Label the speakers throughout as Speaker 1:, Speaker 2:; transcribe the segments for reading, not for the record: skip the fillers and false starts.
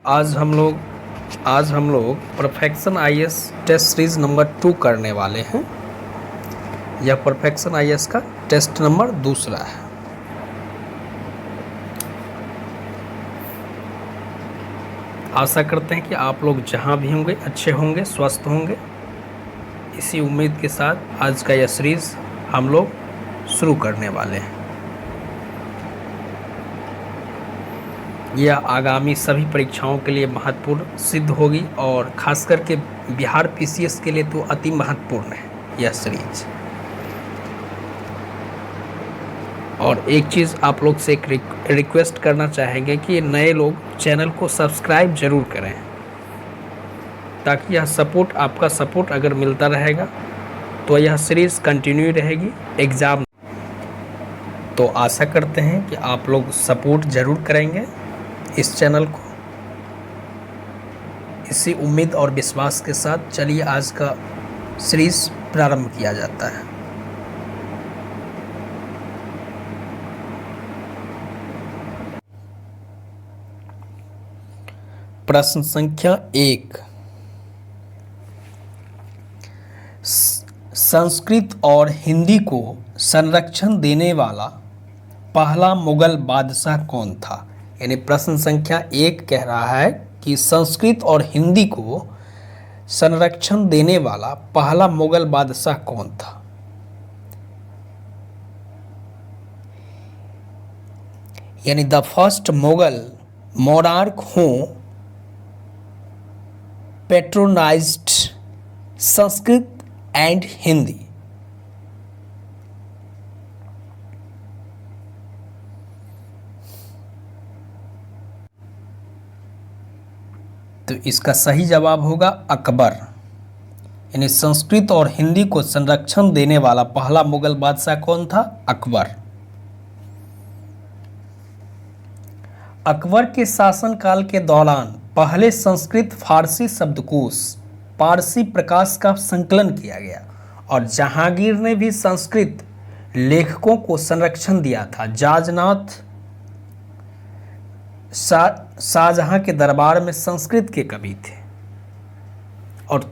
Speaker 1: आज हम लोग perfection IAS test series number 2 करने वाले हैं। यह परफेक्शन आईएएस का टेस्ट नंबर दूसरा है। आशा करते हैं कि आप लोग जहां भी होंगे अच्छे होंगे, स्वस्थ होंगे। इसी उम्मीद के साथ आज का यह सीरीज हम लोग शुरू करने वाले हैं। यह आगामी सभी परीक्षाओं के लिए महत्वपूर्ण सिद्ध होगी और खास करके बिहार पीसीएस के लिए तो अति महत्वपूर्ण है यह सीरीज। और एक चीज़ आप लोग से एक रिक्वेस्ट करना चाहेंगे कि नए लोग चैनल को सब्सक्राइब ज़रूर करें, ताकि यह सपोर्ट, आपका सपोर्ट अगर मिलता रहेगा तो यह सीरीज़ कंटिन्यू रहेगी एग्ज़ाम। तो आशा करते हैं कि आप लोग सपोर्ट ज़रूर करेंगे इस चैनल को। इसी उम्मीद और विश्वास के साथ चलिए आज का सीरीज प्रारंभ किया जाता है। प्रश्न संख्या 1, संस्कृत और हिंदी को संरक्षण देने वाला पहला मुगल बादशाह कौन था? यानी प्रश्न संख्या 1 कह रहा है कि संस्कृत और हिंदी को संरक्षण देने वाला पहला मुगल बादशाह कौन था? यानी the first Mughal monarch who patronized Sanskrit and Hindi. तो इसका सही जवाब होगा अकबर। यानी संस्कृत और हिंदी को संरक्षण देने वाला पहला मुगल बादशाह कौन था? अकबर। अकबर के शासनकाल के दौरान पहले संस्कृत फारसी शब्दकोश पारसी प्रकाश का संकलन किया गया और जहांगीर ने भी संस्कृत लेखकों को संरक्षण दिया था। जाजनाथ शाहजहां के दरबार में संस्कृत के कवि थे और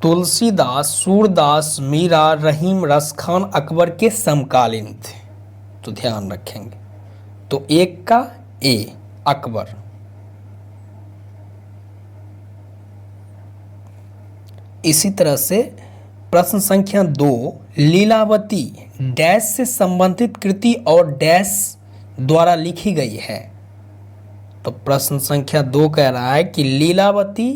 Speaker 1: तुलसीदास, सूरदास, मीरा, रहीम, रसखान अकबर के समकालीन थे। तो ध्यान रखेंगे। तो 1 का ए अकबर। इसी तरह से प्रश्न संख्या 2, लीलावती डैश से संबंधित कृति और डैश द्वारा लिखी गई है। तो प्रश्न संख्या 2 कह रहा है कि लीलावती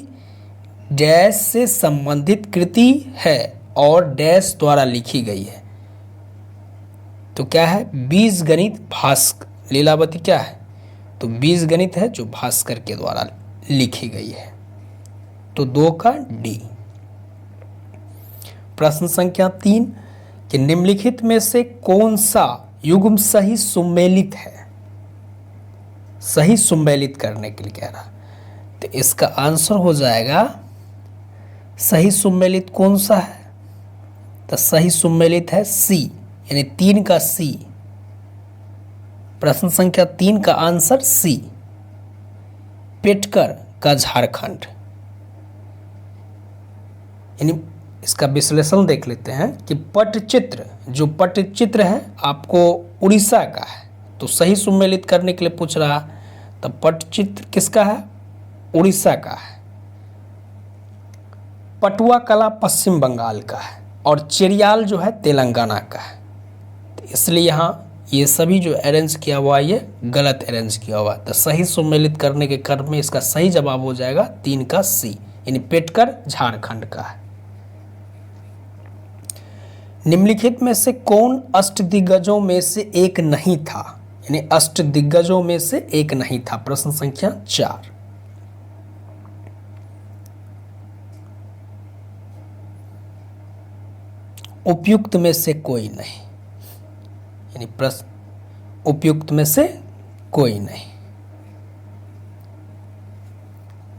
Speaker 1: डैश से संबंधित कृति है और डैश द्वारा लिखी गई है। तो क्या है? बीजगणित भास्कर। लीलावती क्या है? तो बीजगणित है जो भास्कर के द्वारा लिखी गई है। तो 2 का डी। प्रश्न संख्या 3 कि निम्नलिखित में से कौन सा युग्म सही सुमेलित है? सही सुमेलित करने के लिए कह रहा। तो इसका आंसर हो जाएगा, सही सुमेलित कौन सा है? तो सही सुमेलित है सी, यानी 3 का सी। प्रश्न संख्या 3 का आंसर सी, पेटकर का झारखंड। यानी इसका विश्लेषण देख लेते हैं कि पटचित्र, जो पटचित्र है आपको उड़ीसा का है। तो सही सुमेलित करने के लिए पूछ रहा। तो पटचित्र किसका है? उड़ीसा का है। पटुआ कला पश्चिम बंगाल का है और चेरियाल जो है तेलंगाना का है। तो इसलिए यहाँ ये सभी जो अरेंज किया हुआ है ये गलत अरेंज किया हुआ है। तो सही सुमेलित करने के क्रम में इसका सही जवाब हो जाएगा 3 का सी, यानी पेटकर झारखंड का है। निम्नलिखित में से कौन अष्टदिग्गजों में से एक नहीं था? यानी अष्टदिग्गजों में से एक नहीं था। प्रश्न संख्या 4, उपयुक्त में से कोई नहीं। यानी प्रश्न उपयुक्त में से कोई नहीं।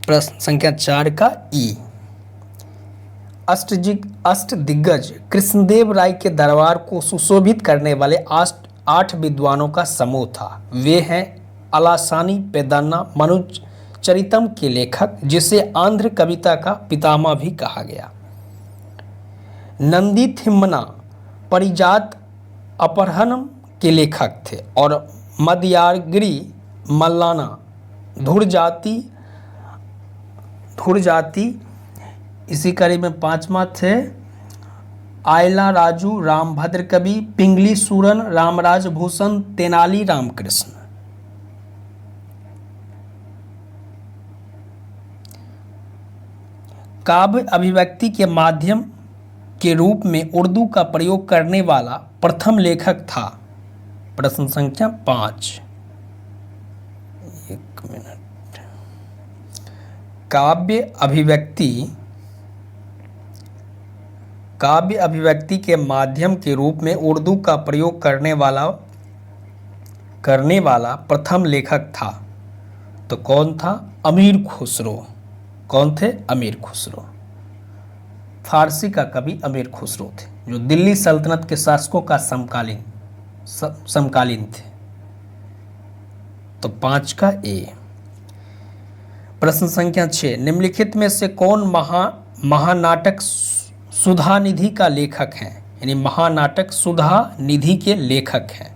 Speaker 1: प्रश्न संख्या 4 का ई, अष्टदिग्गज कृष्णदेव राय के दरबार को सुशोभित करने वाले 8 विद्वानों का समूह था। वे हैं अलासानी पेदन्ना मनुज चरितम के लेखक, जिसे आंध्र कविता का पितामह भी कहा गया। नंदी थिम्मना परिजात अपहरणम के लेखक थे और मदयागिरी मल्लाना धुरजाति इसी कड़ी में पांचवा थे आयला राजू रामभद्र कवि, पिंगली सूरन रामराज भूषण, तेनाली रामकृष्ण। काव्य अभिव्यक्ति के माध्यम के रूप में उर्दू का प्रयोग करने वाला प्रथम लेखक था। प्रश्न संख्या 5। एक मिनट। काव्य अभिव्यक्ति के माध्यम के रूप में उर्दू का प्रयोग करने वाला प्रथम लेखक था। तो कौन था? अमीर खुसरो। कौन थे? अमीर खुसरो। फारसी का कवि अमीर खुसरो थे, जो दिल्ली सल्तनत के शासकों का समकालीन थे। तो 5 का ए। प्रश्न संख्या 6। निम्नलिखित में से कौन महानाटक सुधा निधि का लेखक है? यानी महानाटक सुधा निधि के लेखक हैं।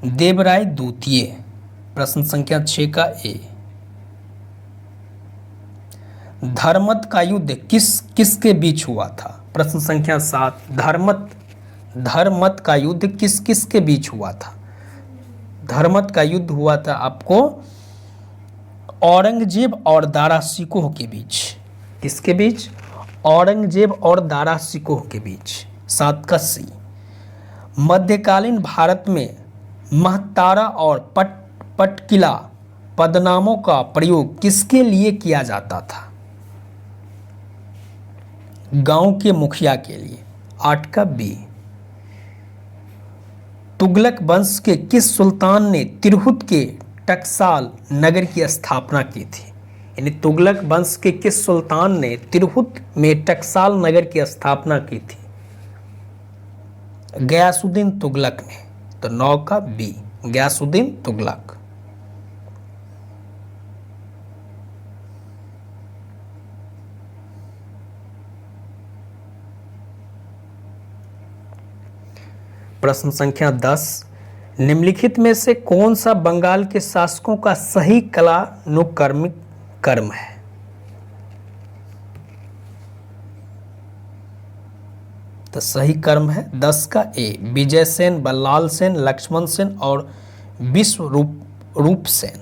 Speaker 1: देवराय द्वितीय। प्रश्न संख्या 6 का ए। धर्मत का युद्ध किसके बीच हुआ था? प्रश्न संख्या 7। धर्मत का युद्ध किसके बीच हुआ था? धर्मत का युद्ध हुआ था आपको औरंगजेब और दारा शिकोह के बीच। किसके बीच? औरंगजेब और दारा शिकोह के बीच। 7 का सी। मध्यकालीन भारत में महतारा और पटकिला पदनामों का प्रयोग किसके लिए किया जाता था? गांव के मुखिया के लिए। 8 का बी। तुगलक वंश के किस सुल्तान ने तिरहुत के टकसाल नगर की स्थापना की थी? यानी तुगलक वंश के किस सुल्तान ने तिरहुत में टकसाल नगर की स्थापना की थी? गयासुद्दीन तुगलक ने। तो 9 का बी, गयासुद्दीन तुगलक। प्रश्न संख्या 10। निम्नलिखित में से कौन सा बंगाल के शासकों का सही कालानुक्रमिक कर्म है? तो सही कर्म है 10 का ए। विजय सेन, बल्लाल सेन, लक्ष्मण सेन और विश्वरूप सेन।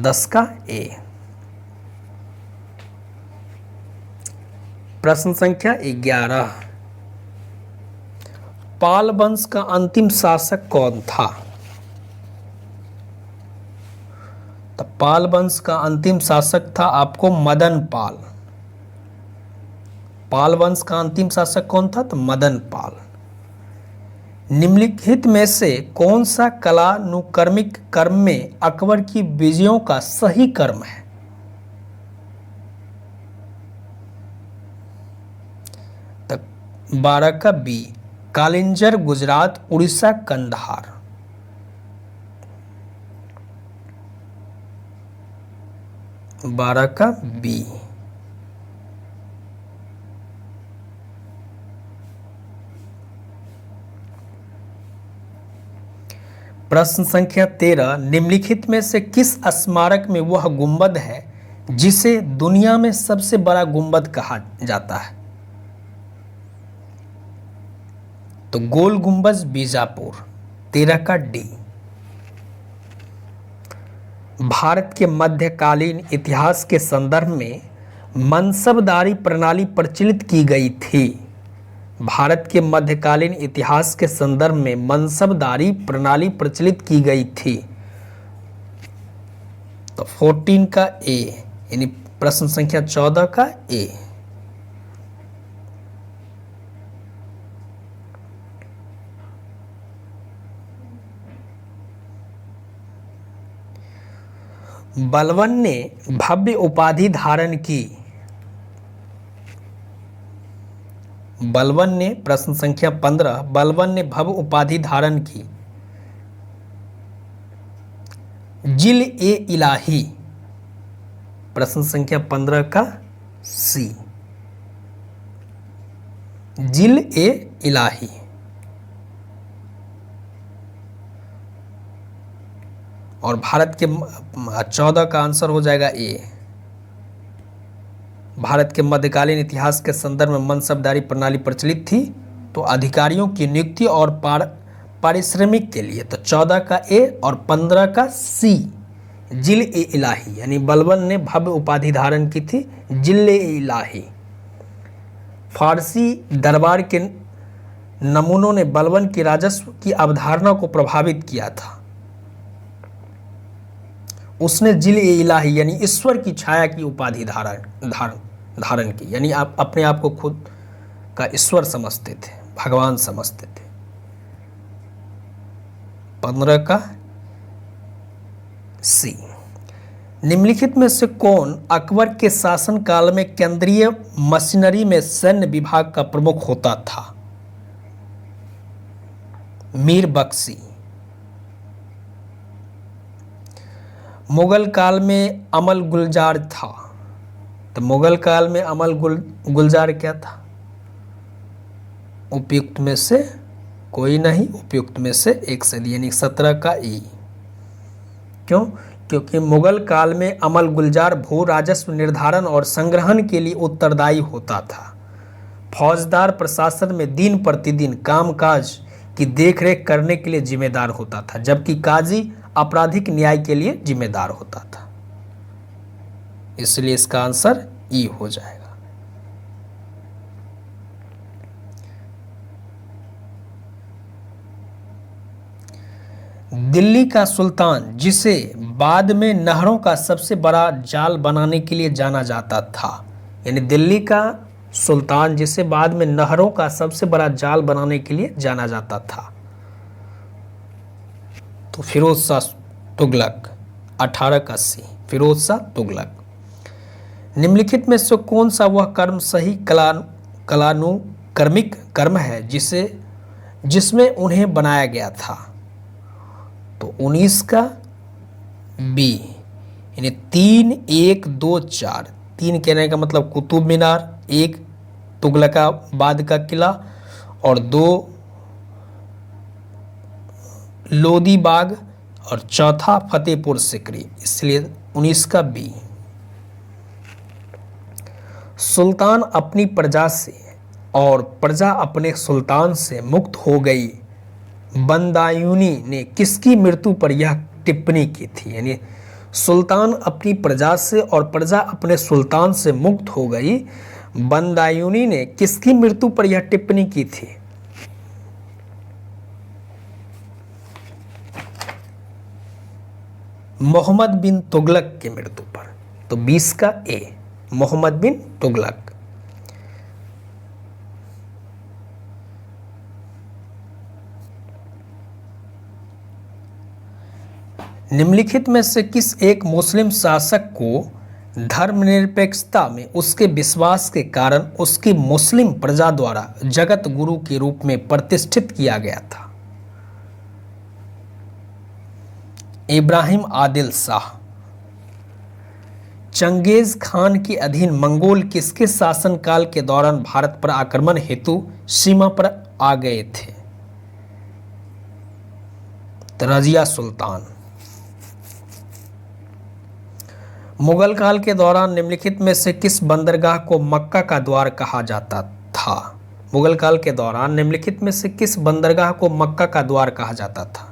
Speaker 1: 10 का ए। प्रश्न संख्या 11। पाल वंश का अंतिम शासक कौन था? तो पाल वंश का अंतिम शासक था आपको मदन पाल। पाल वंश का अंतिम शासक कौन था? तो मदन पाल। निम्नलिखित में से कौन सा कालानुक्रमिक कर्म में अकबर की विजयों का सही कर्म है? तो 12 का बी। कालिंजर, गुजरात, उड़ीसा, कंधार। 12 का बी। प्रश्न संख्या 13। निम्नलिखित में से किस स्मारक में वह गुंबद है जिसे दुनिया में सबसे बड़ा गुंबद कहा जाता है? तो गोल गुंबज, बीजापुर। 13 का डी। भारत के मध्यकालीन इतिहास के संदर्भ में मनसबदारी प्रणाली प्रचलित की गई थी। भारत के मध्यकालीन इतिहास के संदर्भ में मनसबदारी प्रणाली प्रचलित की गई थी। तो 14 का ए, यानी प्रश्न संख्या 14 का ए। बलबन ने भव्य उपाधि धारण की। बलबन ने, प्रश्न संख्या 15, बलबन ने भव्य उपाधि धारण की। जिल ए इलाही। प्रश्न संख्या 15 का सी, जिल ए इलाही। और भारत के 14 का आंसर हो जाएगा ए। भारत के मध्यकालीन इतिहास के संदर्भ में मनसबदारी प्रणाली प्रचलित थी, तो अधिकारियों की नियुक्ति और पारिश्रमिक के लिए तो 14 का ए और 15 का सी, जिल ए इलाही, यानी बलबन ने भव्य उपाधि धारण की थी, जिल ए इलाही। फारसी दरबार के नमूनों ने बलबन की राजस्व की अवधारणा को प्रभावित किया था। उसने जिल ए इलाही यानी ईश्वर की छाया की उपाधि धारण की, यानी आप अपने आप को खुद का ईश्वर समझते थे, भगवान समझते थे। 15 का सी। निम्नलिखित में से कौन अकबर के शासन काल में केंद्रीय मशीनरी में सैन्य विभाग का प्रमुख होता था? मीर बख्शी। मुगल काल में अमल गुलजार था, तो मुगल काल में अमल गुलजार क्या था? उपयुक्त में से कोई नहीं, उपयुक्त में से एक सदी, यानी 17 का ई। क्यों? क्योंकि मुगल काल में अमल गुलजार भू राजस्व निर्धारण और संग्रहण के लिए उत्तरदायी होता था। फौजदार प्रशासन में दिन प्रतिदिन कामकाज की देखरेख करने के लिए जिम्मेदार होता था, जबकि काजी आपराधिक न्याय के लिए जिम्मेदार होता था। इसलिए इसका आंसर ई हो जाएगा। दिल्ली का सुल्तान, जिसे बाद में नहरों का सबसे बड़ा जाल बनाने के लिए जाना जाता था, यानी दिल्ली का सुल्तान जिसे बाद में नहरों का सबसे बड़ा जाल बनाने के लिए जाना जाता था, तो फिरोज शाह तुगलक। 18 का सी, फिरोज शाह तुगलक। निम्नलिखित में से कौन सा वह कर्म सही कलानुक्रमिक कर्म है जिसमें उन्हें बनाया गया था? तो 19 का बी, यानी 3 1 2 4। 3 कहने का मतलब कुतुब मीनार, 1 तुगलकाबाद का किला और 2 लोदी बाग और चौथा फतेहपुर सिकरी, इसलिए 19 का बी। सुल्तान अपनी प्रजा से और प्रजा अपने सुल्तान से मुक्त हो गई, बंदायूनी ने किसकी मृत्यु पर यह टिप्पणी की थी? यानी सुल्तान अपनी प्रजा से और प्रजा अपने सुल्तान से मुक्त हो गई, बंदायूनी ने किसकी मृत्यु पर यह टिप्पणी की थी? मोहम्मद बिन तुगलक की मृत्यु पर, तो 20 का ए, मोहम्मद बिन तुगलक। निम्नलिखित में से किस एक मुस्लिम शासक को धर्मनिरपेक्षता में उसके विश्वास के कारण उसकी मुस्लिम प्रजा द्वारा जगत गुरु के रूप में प्रतिष्ठित किया गया था? इब्राहिम आदिल शाह। चंगेज खान के अधीन मंगोल किसके शासनकाल के दौरान भारत पर आक्रमण हेतु सीमा पर आ गए थे? रजिया सुल्तान। मुगल काल के दौरान निम्नलिखित में से किस बंदरगाह को मक्का का द्वार कहा जाता था? मुगल काल के दौरान निम्नलिखित में से किस बंदरगाह को मक्का का द्वार कहा जाता था?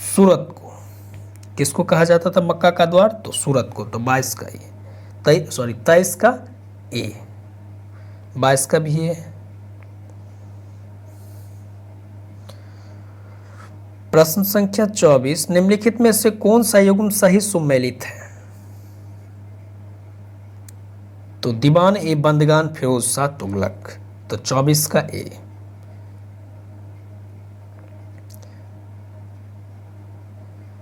Speaker 1: सूरत को। किसको कहा जाता था मक्का का द्वार? तो सूरत को। तो 22 का ए, 23 का ए, 22 का भी है। प्रश्न संख्या 24, निम्नलिखित में से कौन सा युग्म सही सुमेलित है? तो दीवान ए बंदगान फिरोज शाह तुगलक, तो 24 का ए।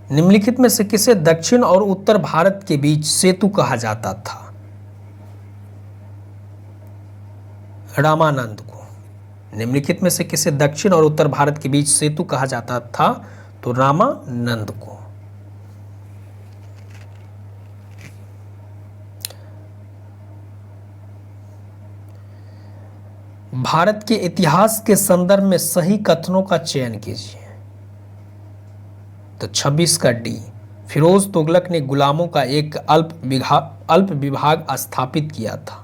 Speaker 1: निम्नलिखित में से किसे दक्षिण और उत्तर भारत के बीच सेतु कहा जाता था? रामानंद को। निम्नलिखित में से किसे दक्षिण और उत्तर भारत के बीच सेतु कहा जाता था? तो रामानंद को। भारत के इतिहास के संदर्भ में सही कथनों का चयन कीजिए। तो 26 का डी, फिरोज तुगलक ने गुलामों का एक अल्प विभाग स्थापित किया था।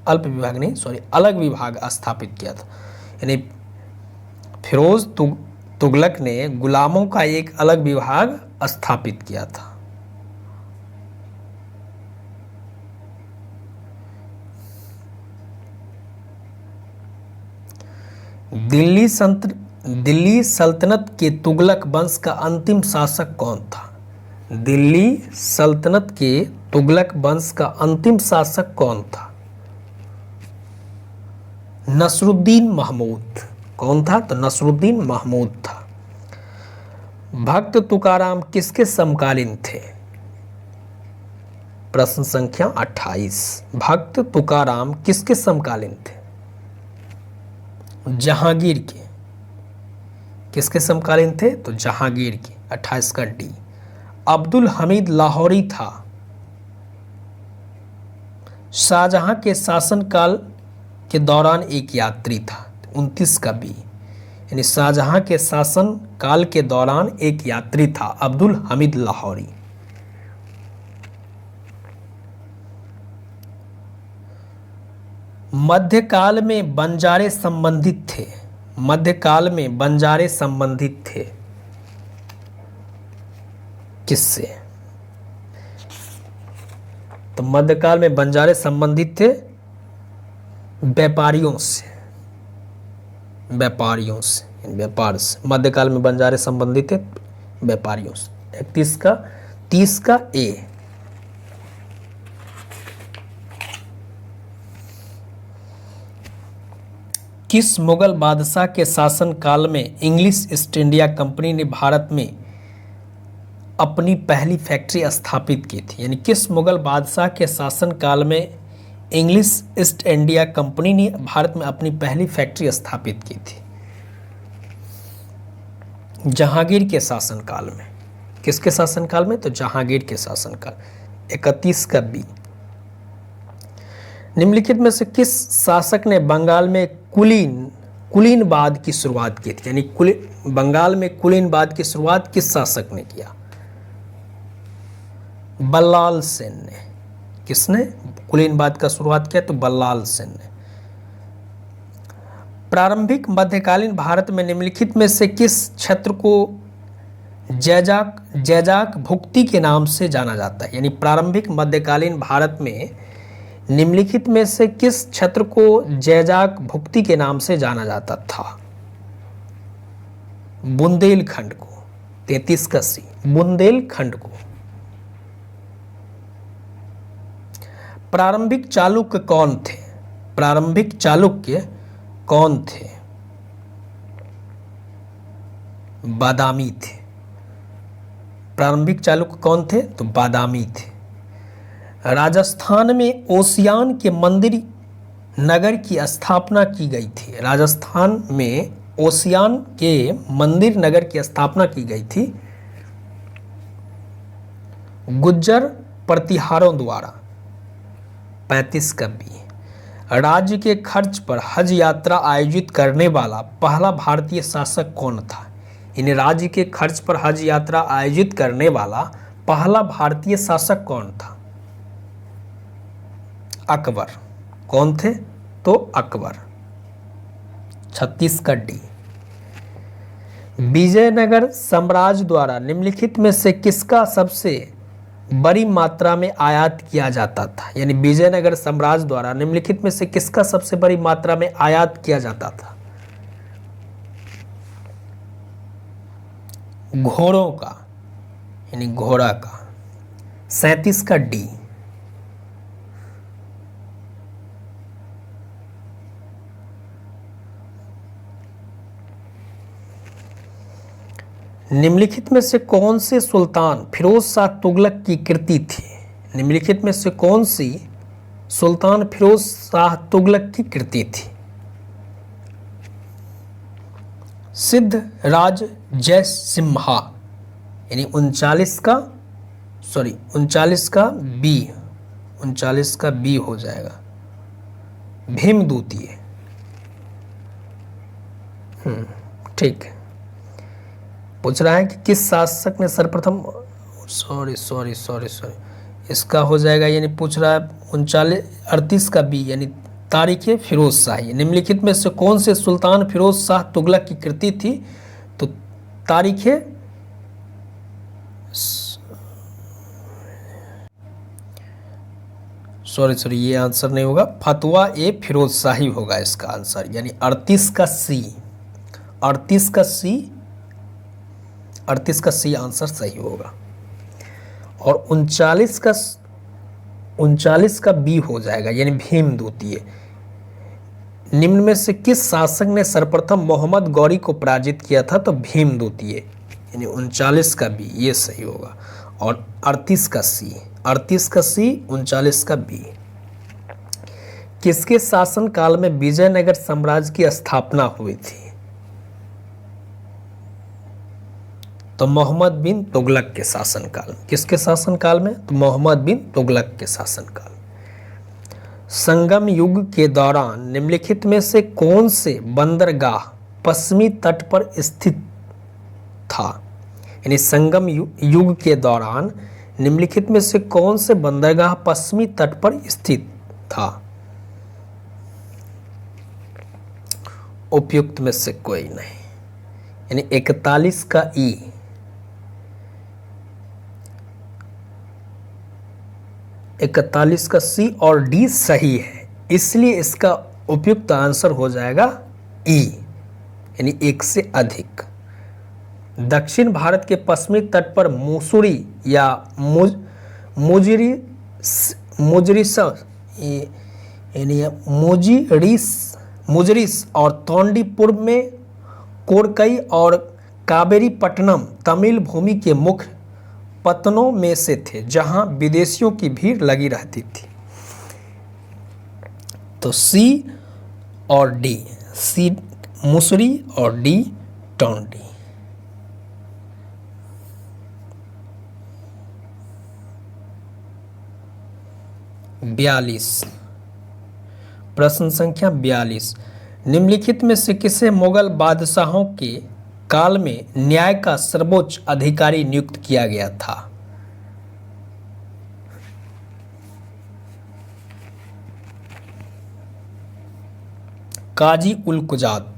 Speaker 1: अलग विभाग स्थापित किया था। यानी फिरोज तुगलक ने गुलामों का एक अलग विभाग स्थापित किया था। दिल्ली सल्तनत के तुगलक वंश का अंतिम शासक कौन था? दिल्ली सल्तनत के तुगलक वंश का अंतिम शासक कौन था? नसरुद्दीन महमूद। कौन था? तो नसरुद्दीन महमूद था। भक्त तुकाराम किसके समकालीन थे? प्रश्न संख्या 28। भक्त तुकाराम किसके समकालीन थे? जहांगीर के। किसके समकालीन थे? तो जहांगीर के। 28 का डी। अब्दुल हमीद लाहौरी था शाहजहां के शासनकाल के दौरान एक यात्री था। 29 का बी, यानी शाहजहां के शासन काल के दौरान एक यात्री था अब्दुल हमीद लाहौरी। मध्यकाल में बंजारे संबंधित थे। मध्यकाल में बंजारे संबंधित थे किससे? तो मध्यकाल में बंजारे संबंधित थे व्यापारियों से। व्यापारियों से, व्यापार से मध्यकाल में बंजारे संबंधित थे व्यापारियों से। 31 का 30 का ए। किस मुगल बादशाह के शासन काल में इंग्लिश ईस्ट इंडिया कंपनी ने भारत में अपनी पहली फैक्ट्री स्थापित की थी? यानी किस मुगल बादशाह के शासन काल में इंग्लिश ईस्ट इंडिया कंपनी ने भारत में अपनी पहली फैक्ट्री स्थापित की थी? जहांगीर के शासनकाल में। किसके शासनकाल में? तो जहांगीर के शासनकाल। 31 का बी। निम्नलिखित में से किस शासक ने बंगाल में कुलीनवाद की शुरुआत की थी? यानी बंगाल में कुलीनवाद की शुरुआत किस शासक ने किया? बल्लाल सेन ने। किसने कुलीनवाद का शुरुआत किया? तो बल्लाल सेन ने। प्रारंभिक मध्यकालीन भारत में निम्नलिखित में से किस क्षेत्र को जैजाक भुक्ति के नाम से जाना जाता है? यानी प्रारंभिक मध्यकालीन भारत में निम्नलिखित में से किस क्षेत्र को जैजाक भुक्ति के नाम से जाना जाता था? बुंदेलखंड को। 33 का सी, बुंदेलखंड को। प्रारंभिक चालुक्य कौन थे? प्रारंभिक चालुक्य कौन थे? बादामी थे। प्रारंभिक चालुक्य कौन थे? तो बादामी थे। राजस्थान में ओसियान के मंदिर नगर की स्थापना की गई थी। राजस्थान में ओसियान के मंदिर नगर की स्थापना की गई थी गुज्जर प्रतिहारों द्वारा। 35 का बी। राज्य के खर्च पर हज यात्रा आयोजित करने वाला पहला भारतीय शासक कौन था? इन राज्य के खर्च पर हज यात्रा आयोजित करने वाला पहला भारतीय शासक कौन था? अकबर। कौन थे? तो अकबर। 36 का डी। विजयनगर साम्राज्य द्वारा निम्नलिखित में से किसका सबसे बड़ी मात्रा में आयात किया जाता था? यानी विजयनगर साम्राज्य द्वारा निम्नलिखित में से किसका सबसे बड़ी मात्रा में आयात किया जाता था? घोड़ों का, यानी घोड़ा का। 37 का डी। निम्नलिखित में से कौन से सुल्तान फिरोज शाह तुगलक की कृति थी? निम्नलिखित में से कौन सी सुल्तान फिरोज शाह तुगलक की कृति थी? सिद्धराज जयसिम्हा, यानी 39 का बी हो जाएगा, भीमद्वितीय। ठीक है। पूछ रहा है कि किस शासक ने सर्वप्रथम, सॉरी, इसका हो जाएगा, यानी पूछ रहा है 38 का बी, यानी तारीख फिरोज शाही। निम्नलिखित में से कौन से सुल्तान फिरोज शाह तुगलक की कृति थी? तो तारीख सॉरी, ये आंसर नहीं होगा, फतवा ए फिरोज शाही होगा इसका आंसर, यानी 38 का सी आंसर सही होगा। और 39 का बी हो जाएगा, यानी भीमद्वितीय। निम्न में से किस शासक ने सर्वप्रथम मोहम्मद गौरी को पराजित किया था? तो भीमद्वितीय, यानी 39 का बी, ये सही होगा। और 38 का सी, 39 का बी। किसके शासन काल में विजयनगर साम्राज्य की स्थापना हुई थी? तो मोहम्मद बिन तुगलक के शासनकाल में। किसके शासनकाल में? तो मोहम्मद बिन तुगलक के शासनकाल में। संगम युग के दौरान निम्नलिखित में से कौन से बंदरगाह पश्चिमी तट पर स्थित था? यानी संगम युग के दौरान निम्नलिखित में से कौन से बंदरगाह पश्चिमी तट पर स्थित था? उपयुक्त में से कोई नहीं, यानी 41 का ई। 41 का सी और डी सही है, इसलिए इसका उपयुक्त आंसर हो जाएगा ई, यानी एक से अधिक। दक्षिण भारत के पश्चिमी तट पर मुसुरी या मुजरिस और तौंडीपुर में कोरकई और कावेरीपट्टनम तमिल भूमि के मुख्य पत्तनों में से थे, जहां विदेशियों की भीड़ लगी रहती थी। तो सी और डी, सी मुसरी और डी टौंडी। बयालीस, प्रश्न संख्या 42। निम्नलिखित में से किसे मुगल बादशाहों के काल में न्याय का सर्वोच्च अधिकारी नियुक्त किया गया था? काजी उल कुजात।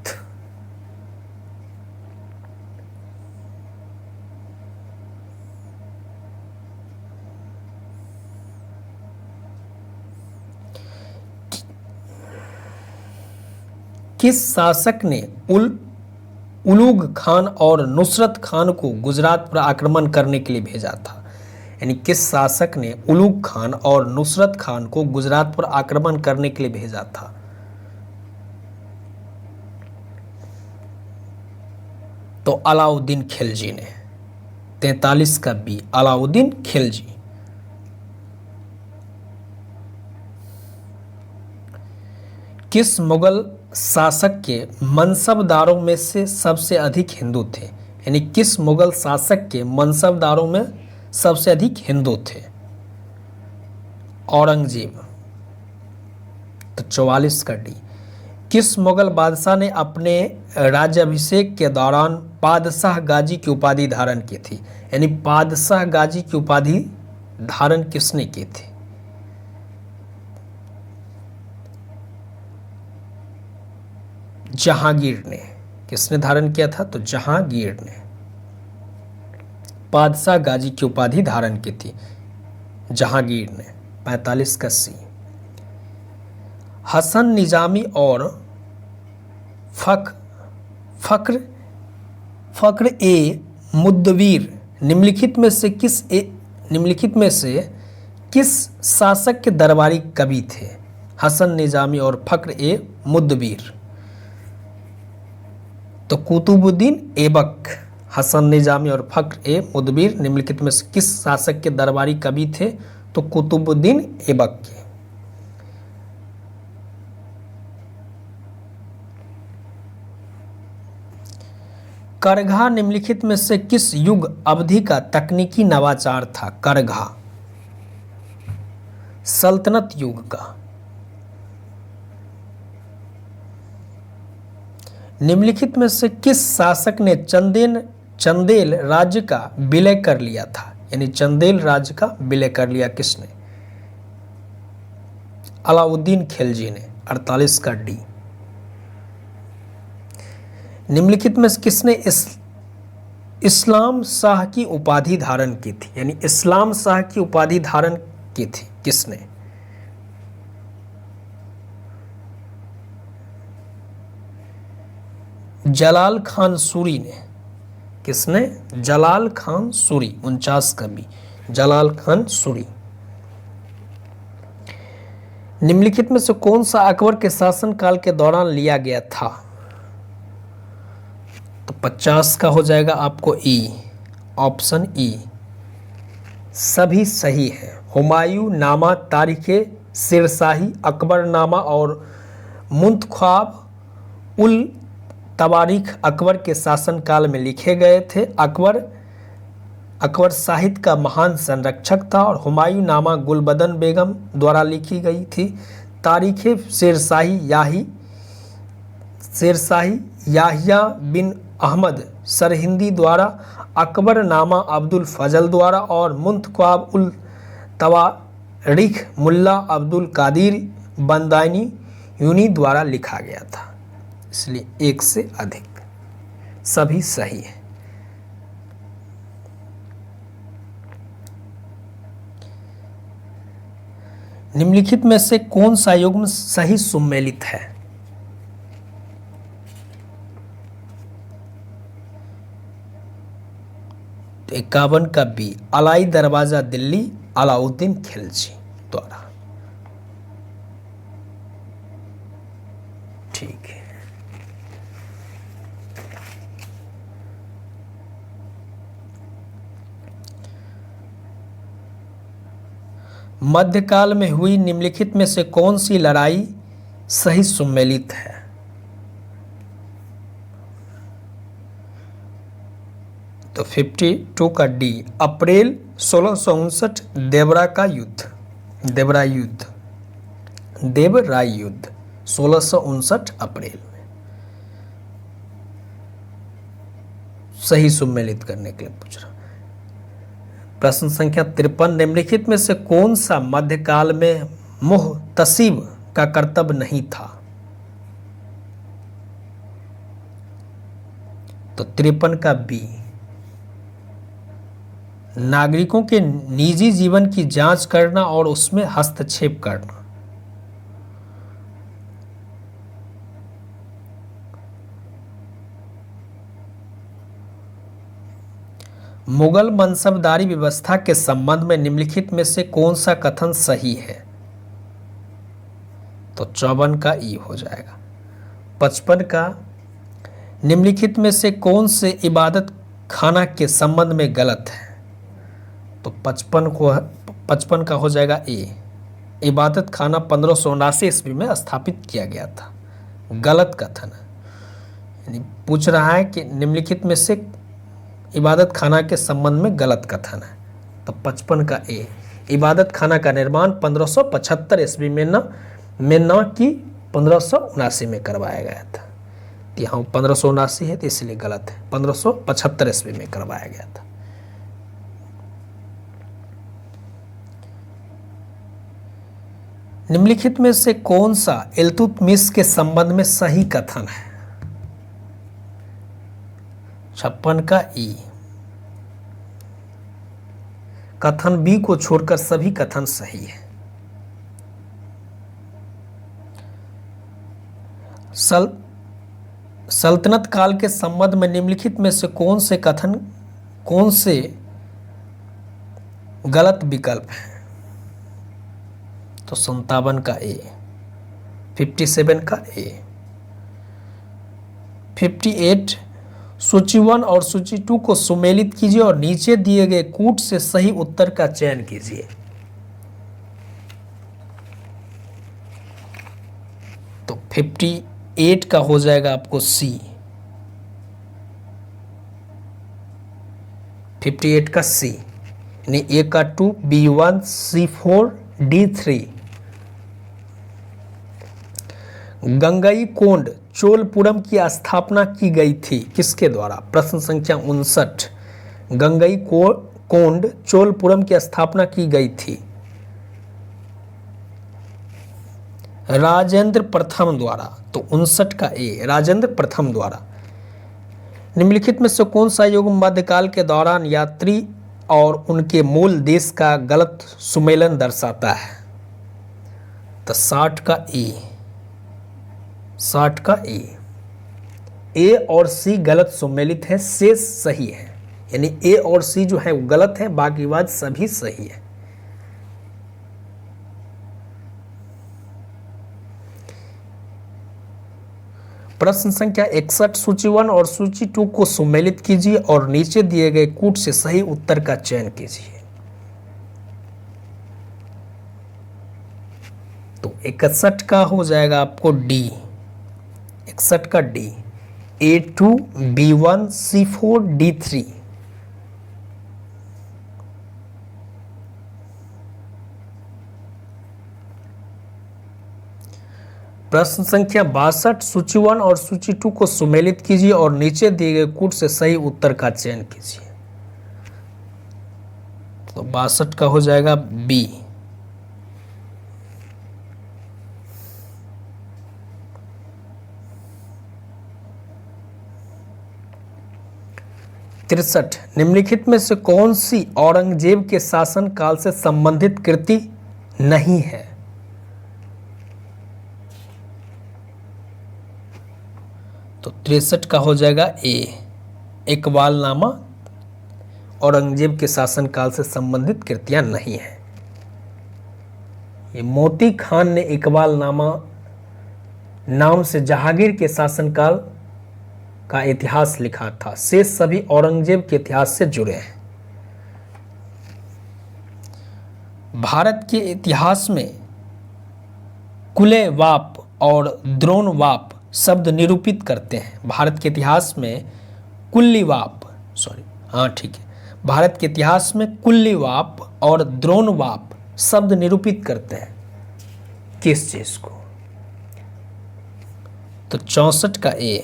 Speaker 1: किस शासक ने उलूग खान और नुसरत खान को गुजरात पर आक्रमण करने के लिए भेजा था? यानी किस शासक ने उलूग खान और नुसरत खान को गुजरात पर आक्रमण करने के लिए भेजा था? तो अलाउद्दीन खिलजी ने। 43 का बी, अलाउद्दीन खिलजी। किस मुगल शासक के मनसबदारों में से सबसे अधिक हिंदू थे? यानी किस मुगल शासक के मनसबदारों में सबसे अधिक हिंदू थे? औरंगजेब। तो 44 का डी। किस मुगल बादशाह ने अपने राज्याभिषेक के दौरान पादशाह गाजी की उपाधि धारण की थी? यानी पादशाह गाजी की उपाधि धारण किसने की थी? जहांगीर ने। किसने धारण किया था? तो जहांगीर ने पादशाह गाजी की उपाधि धारण की थी, जहांगीर ने। 45 का सी। हसन निजामी और फक्र ए मुद्दवीर निम्नलिखित में से किस शासक के दरबारी कवि थे? हसन निजामी और फक्र ए मुद्दवीर। तो कुतुबुद्दीन ऐबक। हसन निजामी और फक्र ए मुद्दवीर निम्नलिखित में से किस शासक के दरबारी कवि थे? तो कुतुबुद्दीन ऐबक के। करघा निम्नलिखित में से किस युग अवधि का तकनीकी नवाचार था? करघा सल्तनत युग का। निम्नलिखित में से किस शासक ने चंदेल राज्य का विलय कर लिया था? यानी चंदेल राज्य का विलय कर लिया किसने? अलाउद्दीन खिलजी ने। 48 का डी। निम्नलिखित में से किसने इस्लाम शाह की उपाधि धारण की थी? यानी इस्लाम शाह की उपाधि धारण की थी किसने? जलाल खान सूरी ने। किसने? जलाल खान सूरी। 49 का बी, जलाल खान सूरी। निम्नलिखित में से कौन सा अकबर के शासनकाल के दौरान लिया गया था? तो 50 का हो जाएगा आपको ई, ऑप्शन ई सभी सही है। हुमायूं नामा, तारीखे शेरशाही, अकबरनामा और मुंतख्वाब उल तवारीख अकबर के शासनकाल में लिखे गए थे। अकबर साहित्य का महान संरक्षक था और हुमायूं नामा गुलबदन बेगम द्वारा लिखी गई थी। तारीखे शेरशाही याहिया बिन अहमद सरहिंदी द्वारा, अकबर नामा अब्दुल फजल द्वारा और मुंतख्वाब उल तवारीख मुल्ला अब्दुल कादिर बंदानी यूनी द्वारा लिखा गया था। इसलिए एक से अधिक सभी सही है। निम्नलिखित में से कौन सा युग्म सही सुमेलित है? तो 51 का बी, अलाई दरवाजा दिल्ली, अलाउद्दीन खिलजी द्वारा। ठीक है। मध्यकाल में हुई निम्नलिखित में से कौन सी लड़ाई सही सुमेलित है? तो 52 का डी, अप्रैल 1659 देवराय युद्ध 1659 अप्रैल में। सही सुमेलित करने के लिए पूछ रहा। प्रश्न संख्या 53, निम्नलिखित में से कौन सा मध्यकाल में मुहतसिब का कर्तव्य नहीं था? तो 53 का बी, नागरिकों के निजी जीवन की जांच करना और उसमें हस्तक्षेप करना। मुगल मनसबदारी व्यवस्था के संबंध में निम्नलिखित में से कौन सा कथन सही है? तो 54 का ई हो जाएगा। 55 का, निम्नलिखित में से कौन से इबादत खाना के संबंध में गलत है? तो 55 का हो जाएगा ए, इबादत खाना 1579 ईस्वी में स्थापित किया गया था। गलत कथन है, यानी पूछ रहा है कि निम्नलिखित में से इबादत खाना के संबंध में गलत कथन है। तो 55 का ए, इबादत खाना का निर्माण 1575 ईस्वी में न कि 1579 में करवाया गया था। यहाँ 1579 है तो इसलिए गलत है, 1575 ईस्वी में करवाया गया था। निम्नलिखित में से कौन सा इल्तुतमिश के संबंध में सही कथन है? 56 का ई, कथन बी को छोड़कर सभी कथन सही है। सल्तनत काल के संबंध में निम्नलिखित में से कौन से गलत विकल्प है? तो 57 का ए, 57 का ए। 58, सूची 1 और सूची 2 को सुमेलित कीजिए और नीचे दिए गए कूट से सही उत्तर का चयन कीजिए। तो 58 का हो जाएगा आपको सी, 58 का सी, यानी ए का 2, बी 1, सी 4, डी 3। गंगईकोंड चोलपुरम की स्थापना की गई थी किसके द्वारा? प्रश्न संख्या 59। गंगईकोंड चोलपुरम की स्थापना की गई थी राजेंद्र प्रथम द्वारा। तो 59 का ए, राजेंद्र प्रथम द्वारा। निम्नलिखित में से कौन सा युग मध्यकाल के दौरान यात्री और उनके मूल देश का गलत सुमेलन दर्शाता है? तो 60 का ए, 60 का ए और सी गलत सुमेलित है, शेष सही है, यानी ए और सी जो है वो गलत है, बाकी बात सभी सही है। प्रश्न संख्या 61, सूची 1 और सूची 2 को सुमेलित कीजिए और नीचे दिए गए कूट से सही उत्तर का चयन कीजिए। तो 61 का हो जाएगा आपको डी, 61 का D, A2, B1, C4, D3। प्रश्न संख्या 62, सूची 1 और सूची 2 को सुमेलित कीजिए और नीचे दिए गए कूट से सही उत्तर का चयन कीजिए। तो 62 का हो जाएगा बी। तिरसठ, निम्नलिखित में से कौन सी औरंगजेब के शासन काल से संबंधित कृति नहीं है? तो 63 का हो जाएगा ए, इकबालनामा औरंगजेब के शासन काल से संबंधित कृतियां नहीं है। ये मोती खान ने इकबालनामा नाम से जहांगीर के शासनकाल का इतिहास लिखा था, शेष सभी औरंगजेब के इतिहास से जुड़े हैं। भारत के इतिहास में कुलेवाप और द्रोणवाप शब्द निरूपित करते हैं। भारत के इतिहास में ठीक है, भारत के इतिहास में कुल्लीवाप और द्रोणवाप शब्द निरूपित करते हैं किस चीज को? तो 64 का ए,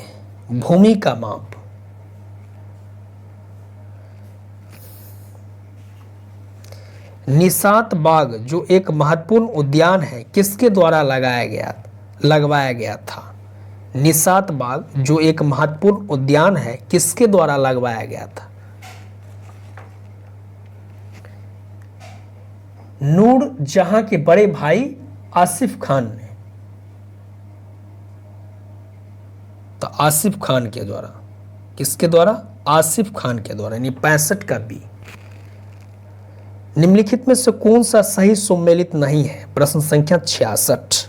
Speaker 1: भूमि का माप। निशात बाग जो एक महत्वपूर्ण उद्यान है किसके द्वारा लगवाया गया था? निशात बाग जो एक महत्वपूर्ण उद्यान है किसके द्वारा लगवाया गया था? नूर जहां के बड़े भाई आसिफ खान ने। तो आसिफ खान के द्वारा, किसके द्वारा? आसिफ खान के द्वारा, यानी 65 का बी। निम्नलिखित में से कौन सा सही सुमेलित नहीं है? प्रश्न संख्या 66,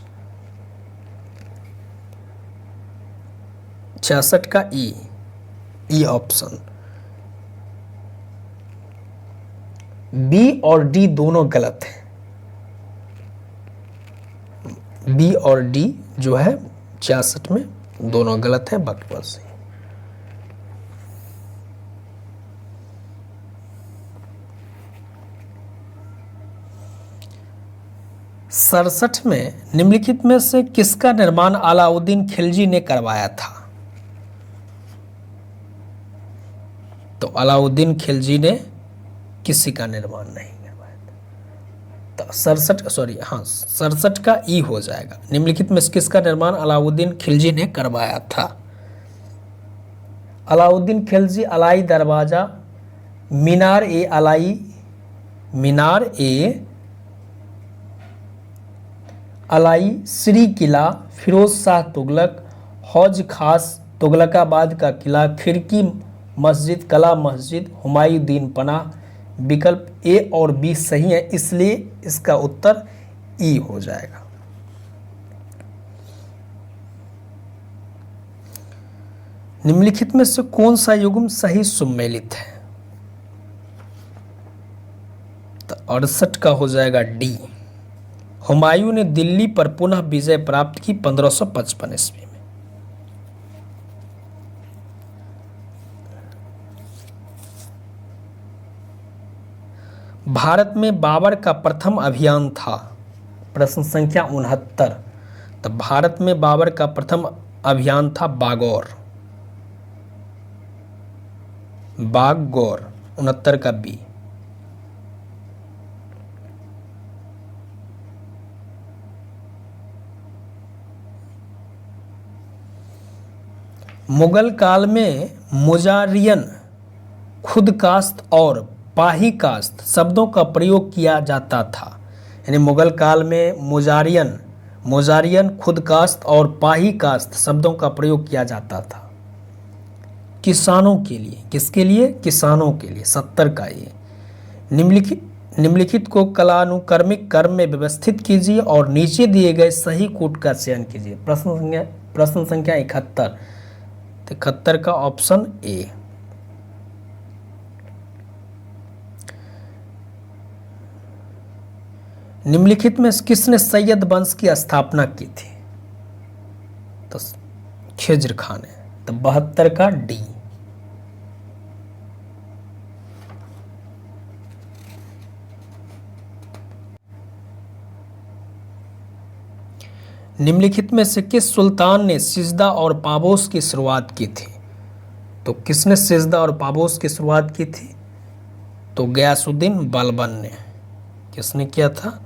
Speaker 1: 66 का ई ऑप्शन। बी और डी दोनों गलत है। बी और डी जो है 66 में दोनों गलत है, बाकी बात सही। सड़सठ में निम्नलिखित में से किसका निर्माण अलाउद्दीन खिलजी ने करवाया था? तो अलाउद्दीन खिलजी ने किसी का निर्माण नहीं करवाया था। तो 67 का ई हो जाएगा। निम्नलिखित में किसका निर्माण अलाउद्दीन खिलजी ने करवाया था? अलाउद्दीन खिलजी अलाई दरवाजा, मीनार अलाई, श्री किला, फिरोज शाह तुगलक, हौज खास, तुगलकाबाद का किला, खिड़की मस्जिद, कला मस्जिद, हुमायूं पनाह। विकल्प ए और बी सही है, इसलिए इसका उत्तर ई हो जाएगा। निम्नलिखित में से कौन सा युग्म सही सुमेलित है? तो 68 का हो जाएगा डी। हुमायूं ने दिल्ली पर पुनः विजय प्राप्त की 1555 ईस्वी में। भारत में बाबर का प्रथम अभियान था। प्रश्न संख्या 69। तो भारत में बाबर का प्रथम अभियान था बागौर। बागौर 69 का बी। मुगल काल में मुजारियन, खुदकास्त और पाही कास्त शब्दों का प्रयोग किया जाता था। यानी मुगल काल में मुजारियन, खुदकास्त और पाही कास्त शब्दों का प्रयोग किया जाता था किसानों के लिए। किसके लिए? किसानों के लिए। 70 का ये। निम्नलिखित को कलानुक्रमिक क्रम में व्यवस्थित कीजिए और नीचे दिए गए सही कूट का चयन कीजिए। प्रश्न संख्या 71। 71 का ऑप्शन ए। निम्नलिखित में किसने सैयद वंश की स्थापना की थी? तो खिज्र खान है। तो 72 का डी। निम्नलिखित में से किस सुल्तान ने सिजदा और पाबोस की शुरुआत की थी? तो किसने सिजदा और पाबोस की शुरुआत की थी? तो गयासुद्दीन बलबन ने। किसने किया था?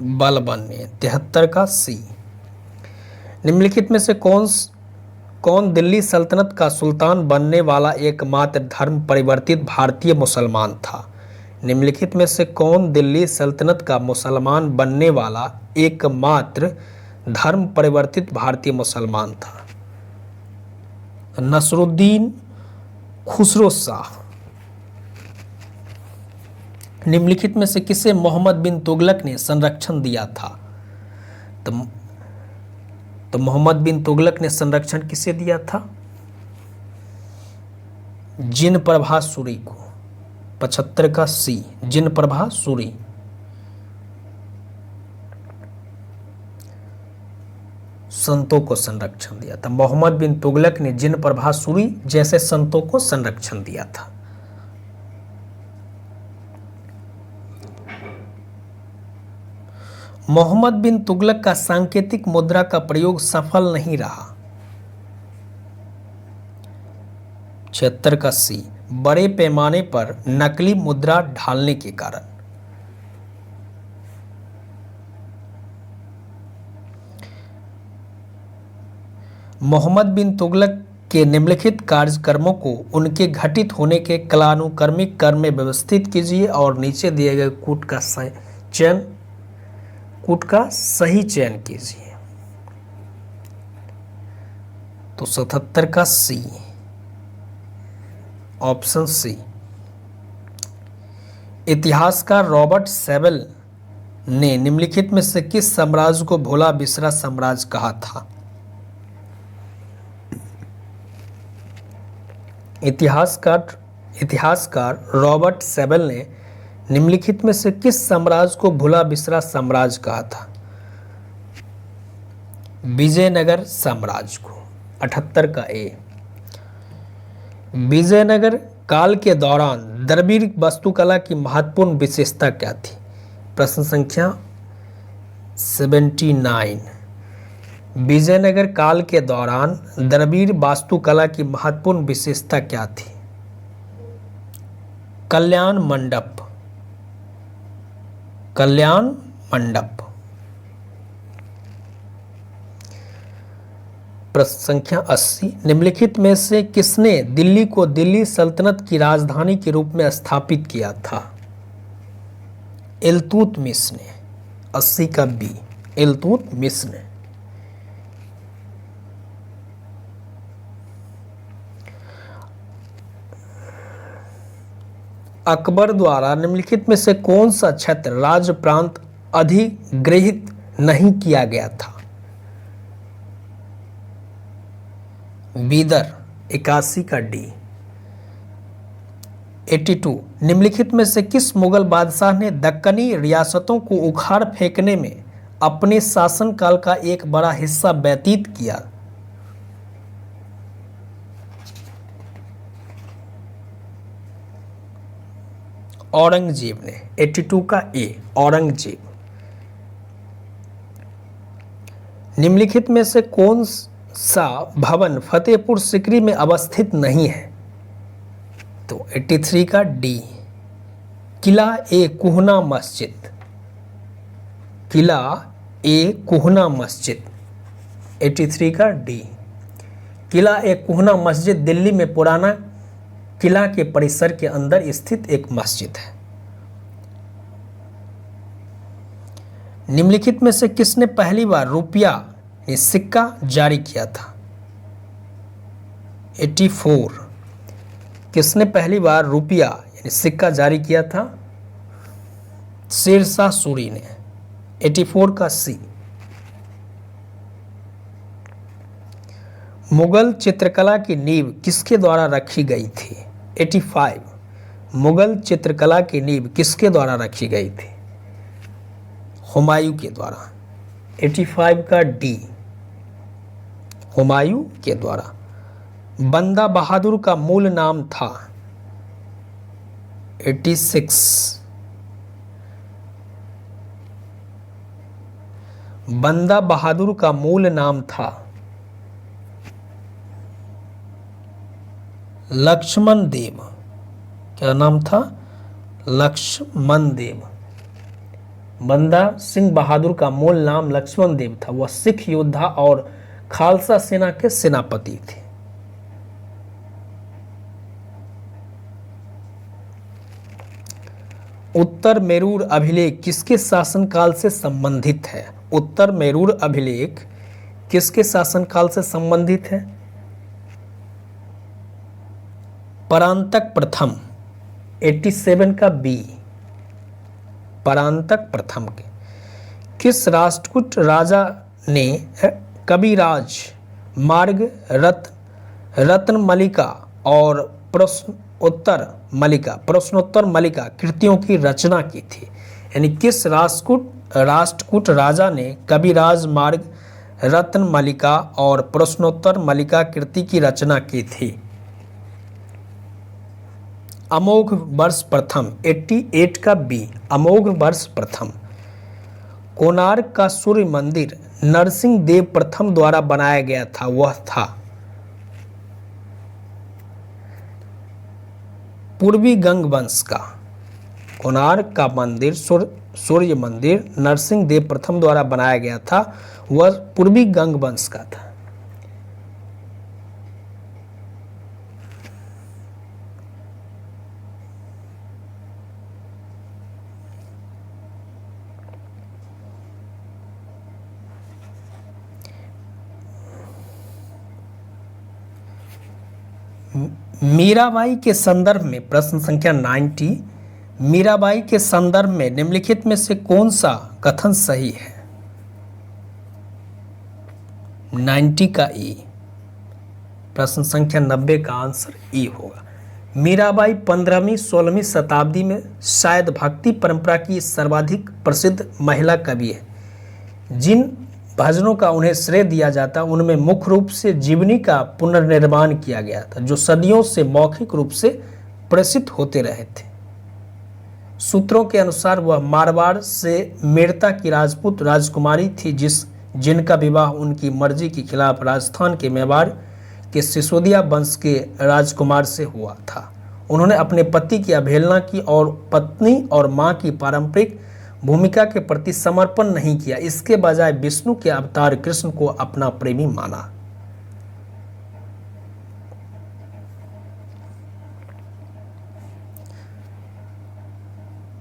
Speaker 1: बलबन ने। 73 का सी। निम्नलिखित में से कौन दिल्ली सल्तनत का सुल्तान बनने वाला एकमात्र धर्म परिवर्तित भारतीय मुसलमान था? निम्नलिखित में से कौन दिल्ली सल्तनत का मुसलमान बनने वाला एकमात्र धर्म परिवर्तित भारतीय मुसलमान था? नसरुद्दीन खुसरो शाह। निम्नलिखित में से किसे मोहम्मद बिन तुगलक ने संरक्षण दिया था? तो मोहम्मद बिन तुगलक ने संरक्षण किसे दिया था? जिन प्रभा सूरी को। 75 का सी। जिन प्रभा सूरी। संतों को संरक्षण दिया था। मोहम्मद बिन तुगलक ने जिन प्रभा सूरी जैसे संतों को संरक्षण दिया था। मोहम्मद बिन तुगलक का सांकेतिक मुद्रा का प्रयोग सफल नहीं रहा। 76 का सी। बड़े पैमाने पर नकली मुद्रा ढालने के कारण। मोहम्मद बिन तुगलक के निम्नलिखित कार्यक्रमों को उनके घटित होने के कालानुक्रमिक क्रम में व्यवस्थित कीजिए और नीचे दिए गए कूट का सही चयन कीजिए। तो 77 का सी। Option C. इतिहासकार रॉबर्ट सेबल ने निम्नलिखित में से किस साम्राज्य को भोला बिसरा साम्राज्य कहा था? इतिहासकार रॉबर्ट सेबल ने निम्नलिखित में से किस साम्राज्य को भुला बिसरा साम्राज्य कहा था? विजयनगर साम्राज्य को। 78 का ए। विजयनगर काल के दौरान द्रविड़ वास्तुकला की महत्वपूर्ण विशेषता क्या थी? प्रश्न संख्या 79। विजयनगर काल के दौरान द्रविड़ वास्तुकला की महत्वपूर्ण विशेषता क्या थी? कल्याण मंडप। कल्याण मंडप। प्रश्न संख्या 80। निम्नलिखित में से किसने दिल्ली को दिल्ली सल्तनत की राजधानी के रूप में स्थापित किया था? इल्तुतमिश ने। 80 का बी। इल्तुतमिश ने। अकबर द्वारा निम्नलिखित में से कौन सा क्षेत्र राज्य प्रांत अधिग्रहित नहीं किया गया था? बीदर। 81 का डी। 82। निम्नलिखित में से किस मुगल बादशाह ने दक्कनी रियासतों को उखाड़ फेंकने में अपने शासनकाल का एक बड़ा हिस्सा व्यतीत किया? औरंगजेब ने। 82 का ए, औरंगजेब। निम्नलिखित में से कौन सा भवन फतेहपुर सीकरी में अवस्थित नहीं है? तो 83 का डी, किला ए कुहना मस्जिद। किला ए कुहना मस्जिद, 83 का डी। किला ए कुहना मस्जिद दिल्ली में पुराना किला के परिसर के अंदर स्थित एक मस्जिद है। निम्नलिखित में से किसने पहली बार रुपया सिक्का जारी किया था? 84, किसने पहली बार रुपया यानी सिक्का जारी किया था? शेरशाह सूरी ने। 84 का सी। मुगल चित्रकला की नींव किसके द्वारा रखी गई थी? 85, मुगल चित्रकला की नींव किसके द्वारा रखी गई थी? हुमायूं के द्वारा। 85 का डी, हुमायूं के द्वारा। बंदा बहादुर का मूल नाम था? 86, बंदा बहादुर का मूल नाम था लक्ष्मण देव। क्या नाम था? लक्ष्मण देव। बंदा सिंह बहादुर का मूल नाम लक्ष्मण देव था। वह सिख योद्धा और खालसा सेना के सेनापति थे। उत्तर मेरूर अभिलेख किसके शासनकाल से संबंधित है? उत्तर मेरूर अभिलेख किसके शासनकाल से संबंधित है? परांतक प्रथम। 87 का बी, परांतक प्रथम के। किस राष्ट्रकूट राजा ने कविराज मार्ग, रत्न मलिका और प्रश्नोत्तर मलिका कृतियों की रचना की थी? यानी किस राष्ट्रकूट राजा ने कविराज मार्ग, रत्न मलिका और प्रश्नोत्तर मलिका कृति की रचना की थी? अमोघ वर्ष प्रथम। 88 का बी, अमोघ वर्ष प्रथम। कोणार्क का सूर्य मंदिर नरसिंह देव प्रथम द्वारा बनाया गया था, वह था? पूर्वी गंग वंश का। कोणार्क का मंदिर, सूर्य मंदिर नरसिंह देव प्रथम द्वारा बनाया गया था, वह पूर्वी गंग वंश का था। मीराबाई के संदर्भ में प्रश्न संख्या 90, मीराबाई के संदर्भ में निम्नलिखित में से कौन सा कथन सही है? 90 का ई, प्रश्न संख्या 90 का आंसर ई होगा। मीराबाई 15वीं 16वीं शताब्दी में शायद भक्ति परंपरा की सर्वाधिक प्रसिद्ध महिला कवि है। जिन भजनों का उन्हें श्रेय दिया जाता उनमें मुख्य रूप से जीवनी का पुनर्निर्माण किया गया था, जो सदियों से मौखिक रूप से प्रसिद्ध होते रहे थे। सूत्रों के अनुसार वह मारवाड़ से मेड़ता की राजपूत राजकुमारी थी, जिनका विवाह उनकी मर्जी के खिलाफ राजस्थान के मेवाड़ के सिसोदिया वंश के राजकुमार से हुआ था। उन्होंने अपने पति की अवहेलना की और पत्नी और मां की पारंपरिक भूमिका के प्रति समर्पण नहीं किया। इसके बजाय विष्णु के अवतार कृष्ण को अपना प्रेमी माना।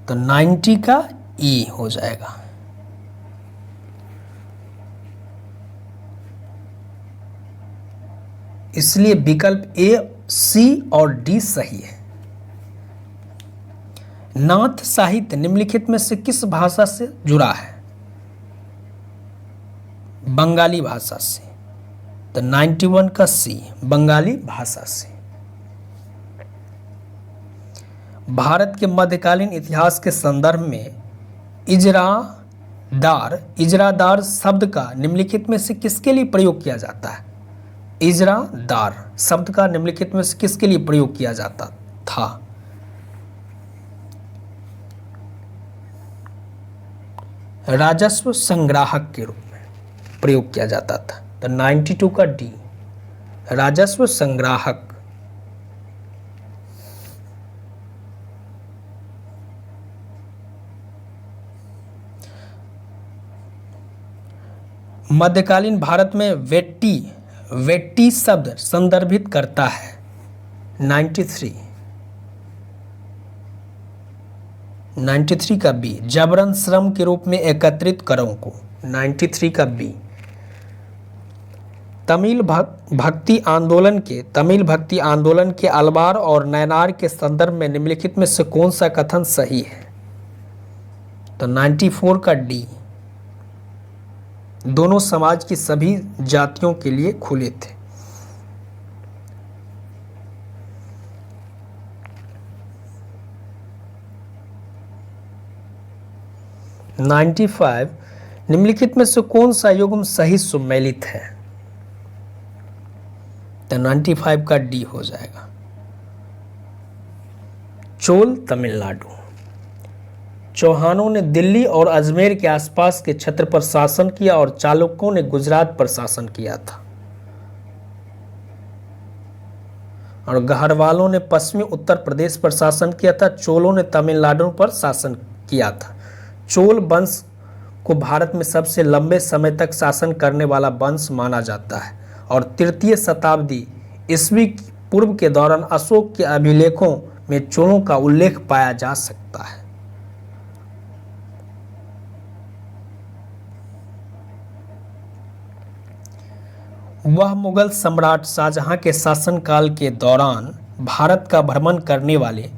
Speaker 1: तो 90 का ई हो जाएगा। इसलिए विकल्प ए, सी और डी सही है। नाथ साहित्य निम्नलिखित में से किस भाषा से जुड़ा है? बंगाली भाषा से। तो 91 का सी, बंगाली भाषा से। भारत के मध्यकालीन इतिहास के संदर्भ में इजरादार शब्द का निम्नलिखित में से किसके लिए प्रयोग किया जाता है? इजरादार शब्द का निम्नलिखित में से किसके लिए प्रयोग किया जाता था? राजस्व संग्राहक के रूप में प्रयोग किया जाता था। तो 92 का डी, राजस्व संग्राहक। मध्यकालीन भारत में वेट्टी शब्द संदर्भित करता है 93 का बी, जबरन श्रम के रूप में एकत्रित करों को 93 का बी। तमिल भक्ति आंदोलन के अलवार और नयनार के संदर्भ में निम्नलिखित में से कौन सा कथन सही है? तो 94 का डी, दोनों समाज की सभी जातियों के लिए खुले थे। नाइन्टी 95 निम्नलिखित में से कौन सा युग्म सही सुमेलित है? तो 95 का डी हो जाएगा। चोल तमिलनाडु। चौहानों ने दिल्ली और अजमेर के आसपास के क्षेत्र पर शासन किया और चालुक्यों ने गुजरात पर शासन किया था, और गढ़वालों ने पश्चिमी उत्तर प्रदेश पर शासन किया था। चोलों ने तमिलनाडु पर शासन किया था। चोल वंश को भारत में सबसे लंबे समय तक शासन करने वाला वंश माना जाता है, और तृतीय शताब्दी ईस्वी पूर्व के दौरान अशोक के अभिलेखों में चोलों का उल्लेख पाया जा सकता है। वह मुगल सम्राट शाहजहां के शासनकाल के दौरान भारत का भ्रमण करने वाले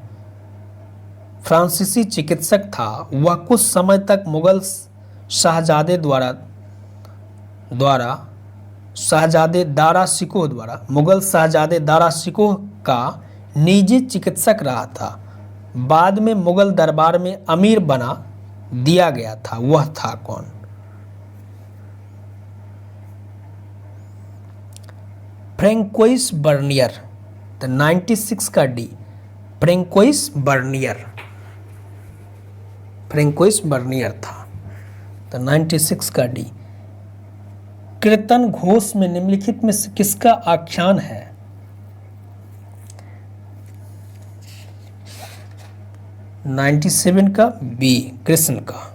Speaker 1: फ्रांसीसी चिकित्सक था। वह कुछ समय तक मुगल शाहजादे दारा शिकोह का निजी चिकित्सक रहा था। बाद में मुगल दरबार में अमीर बना दिया गया था। वह था कौन? Francois Bernier. तो 96 का डी, फ्रैंकोइस बर्नियर था। तो 96 का डी। कीर्तन घोष में निम्नलिखित में से किसका आख्यान है? तो 97 का बी, कृष्ण का।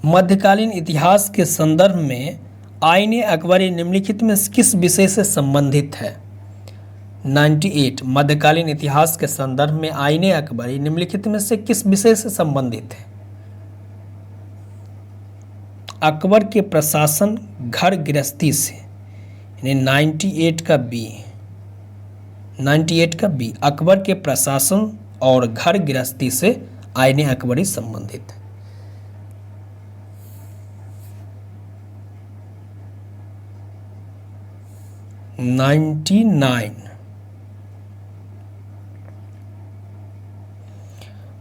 Speaker 1: मध्यकालीन इतिहास के संदर्भ में आईने अकबरी निम्नलिखित में किस विषय से संबंधित है? 98 मध्यकालीन इतिहास के संदर्भ में आईने अकबरी निम्नलिखित में से किस विषय से संबंधित है? अकबर के प्रशासन, घर गृहस्थी से, यानी 98 का बी, अकबर के प्रशासन और घर गृहस्थी से आईने अकबरी संबंधित है। 99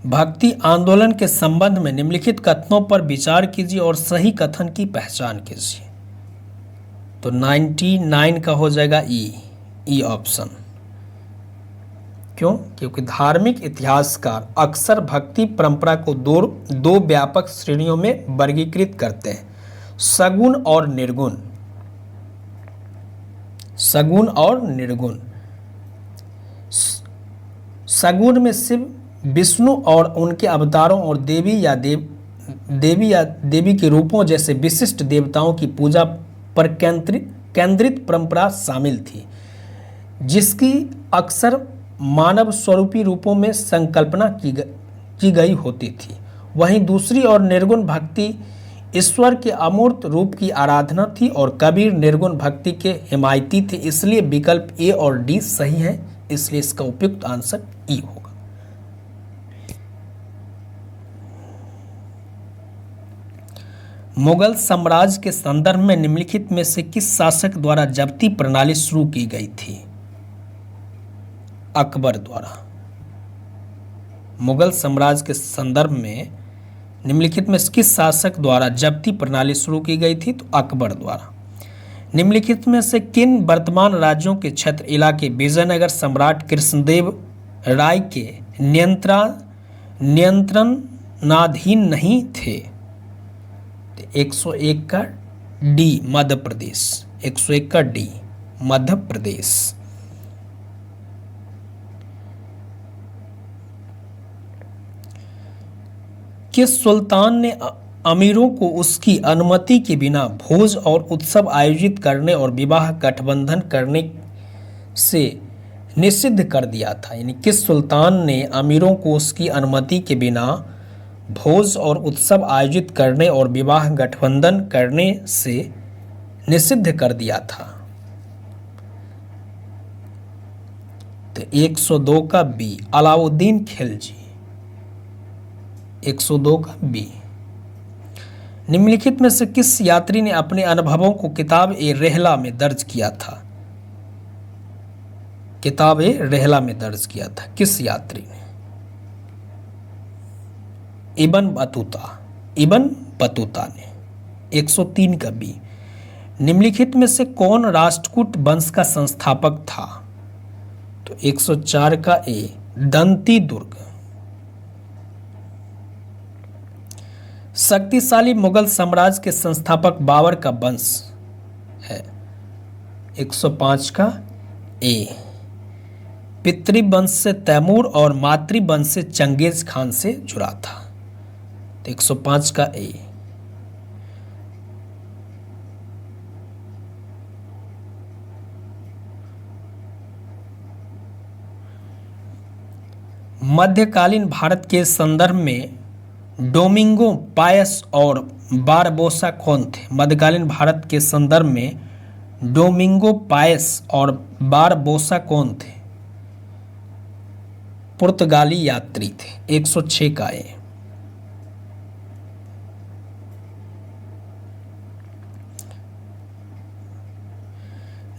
Speaker 1: भक्ति आंदोलन के संबंध में निम्नलिखित कथनों पर विचार कीजिए और सही कथन की पहचान कीजिए। तो 99 का हो जाएगा ई ऑप्शन। क्यों? क्योंकि धार्मिक इतिहासकार अक्सर भक्ति परंपरा को दो व्यापक श्रेणियों में वर्गीकृत करते हैं, सगुण और निर्गुण। सगुण में शिव, विष्णु और उनके अवतारों और देवी के रूपों जैसे विशिष्ट देवताओं की पूजा पर केंद्रित परंपरा शामिल थी, जिसकी अक्सर मानव स्वरूपी रूपों में संकल्पना की गई होती थी। वहीं दूसरी ओर निर्गुण भक्ति ईश्वर के अमूर्त रूप की आराधना थी और कबीर निर्गुण भक्ति के हिमायती थे। इसलिए विकल्प ए और डी सही है, इसलिए इसका उपयुक्त आंसर ई होगा। मुगल साम्राज्य के संदर्भ में निम्नलिखित में से किस शासक द्वारा जब्ती प्रणाली शुरू की गई थी? अकबर द्वारा। मुगल साम्राज्य के संदर्भ में निम्नलिखित में किस शासक द्वारा जब्ती प्रणाली शुरू की गई थी? तो अकबर द्वारा। निम्नलिखित में से किन वर्तमान राज्यों के क्षेत्र इलाके विजयनगर सम्राट कृष्णदेव राय के नियंत्रणाधीन नहीं थे? 101 का डी मध्य प्रदेश, 101 का डी मध्य प्रदेश। किस सुल्तान ने अमीरों को उसकी अनुमति के बिना भोज और उत्सव आयोजित करने और विवाह गठबंधन करने से निषिद्ध कर दिया था? यानी किस सुल्तान ने अमीरों को उसकी अनुमति के बिना भोज और उत्सव आयोजित करने और विवाह गठबंधन करने से निषिद्ध कर दिया था? तो 102 का बी अलाउद्दीन खिलजी, 102 का बी। निम्नलिखित में से किस यात्री ने अपने अनुभवों को किताब ए रहला में दर्ज किया था? किताब ए रहला में दर्ज किया था किस यात्री ने? इब्न बतूता ने। 103 का बी। निम्नलिखित में से कौन राष्ट्रकूट वंश का संस्थापक था? तो 104 का ए दंती दुर्ग। शक्तिशाली मुगल साम्राज्य के संस्थापक बाबर का वंश है? 105 का ए। पितृवंश से तैमूर और मातृवंश से चंगेज खान से जुड़ा था। तो 105 का ए। मध्यकालीन भारत के संदर्भ में डोमिंगो पायस और बारबोसा कौन थे? मध्यकालीन भारत के संदर्भ में डोमिंगो पायस और बारबोसा कौन थे? पुर्तगाली यात्री थे। 106 का ए।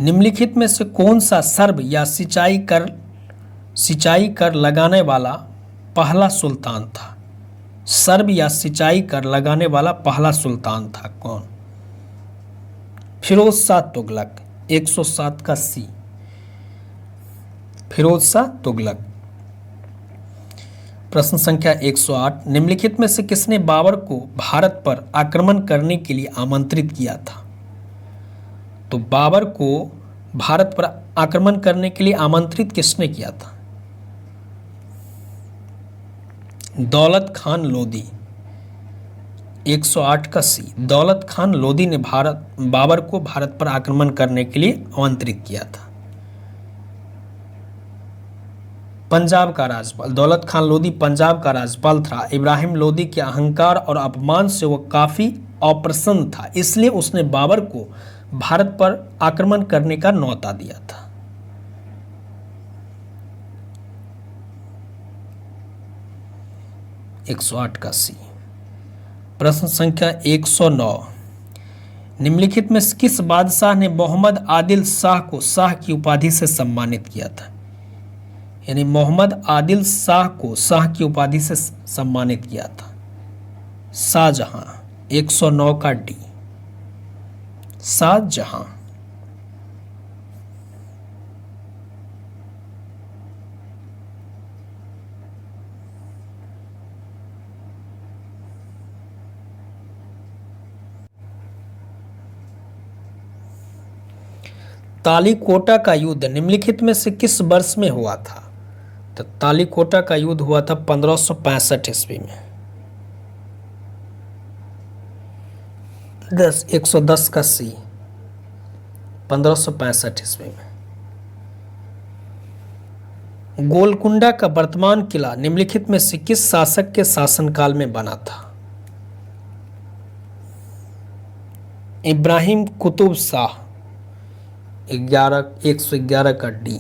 Speaker 1: निम्नलिखित में से कौन सा सर्ब या सिंचाई कर लगाने वाला पहला सुल्तान था? सर्ब या सिंचाई कर लगाने वाला पहला सुल्तान था कौन? फिरोज शाह तुगलक। 107 का सी फिरोज शाह तुगलक। प्रश्न संख्या 108। निम्नलिखित में से किसने बाबर को भारत पर आक्रमण करने के लिए आमंत्रित किया था? तो बाबर को भारत पर आक्रमण करने के लिए आमंत्रित किसने किया था? दौलत खान लोदी। 108 का सी दौलत खान लोदी ने बाबर को भारत पर आक्रमण करने के लिए आमंत्रित किया था। पंजाब का राज्यपाल दौलत खान लोदी पंजाब का राज्यपाल था। इब्राहिम लोदी के अहंकार और अपमान से वह काफी अप्रसन्न था, इसलिए उसने बाबर को भारत पर आक्रमण करने का न्योता दिया था। एक 108 का सी। प्रश्न संख्या 109। निम्नलिखित में किस बादशाह ने मोहम्मद आदिल शाह को शाह की उपाधि से सम्मानित किया था? यानी मोहम्मद आदिल शाह को शाह की उपाधि से सम्मानित किया था? शाहजहां। 109 का डी शाहजहां। तालीकोटा का युद्ध निम्नलिखित में से किस वर्ष में हुआ था? तो तालीकोटा का युद्ध हुआ था 1565 ईस्वी में। 110 का सी 1565 ईस्वी में। गोलकुंडा का वर्तमान किला निम्नलिखित में से किस शासक के शासनकाल में बना था? इब्राहिम कुतुब शाह। 111 का डी।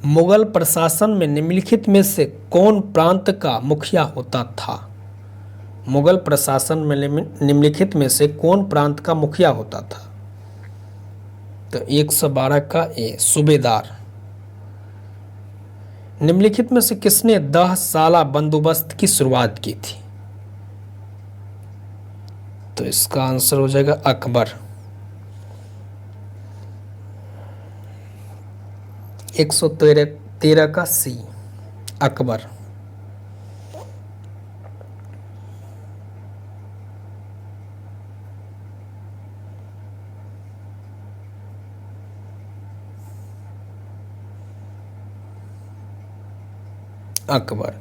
Speaker 1: मुगल प्रशासन में निम्नलिखित में से कौन प्रांत का मुखिया होता था? मुगल प्रशासन में निम्नलिखित में से कौन प्रांत का मुखिया होता था? तो 112 का ए सूबेदार। निम्नलिखित में से किसने 10 साला बंदोबस्त की शुरुआत की थी? तो इसका आंसर हो जाएगा अकबर। 113 का सी, अकबर। अकबर।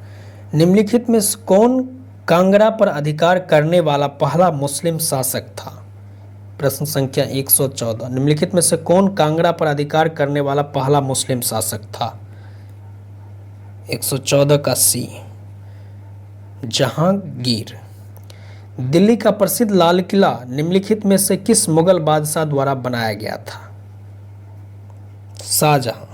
Speaker 1: निम्नलिखित में से कौन कांगड़ा पर अधिकार करने वाला पहला मुस्लिम शासक था? प्रश्न संख्या 114। निम्नलिखित में से कौन कांगड़ा पर अधिकार करने वाला पहला मुस्लिम शासक था? 114 का सी, जहांगीर। दिल्ली का प्रसिद्ध लाल किला निम्नलिखित में से किस मुगल बादशाह द्वारा बनाया गया था? शाहजहां।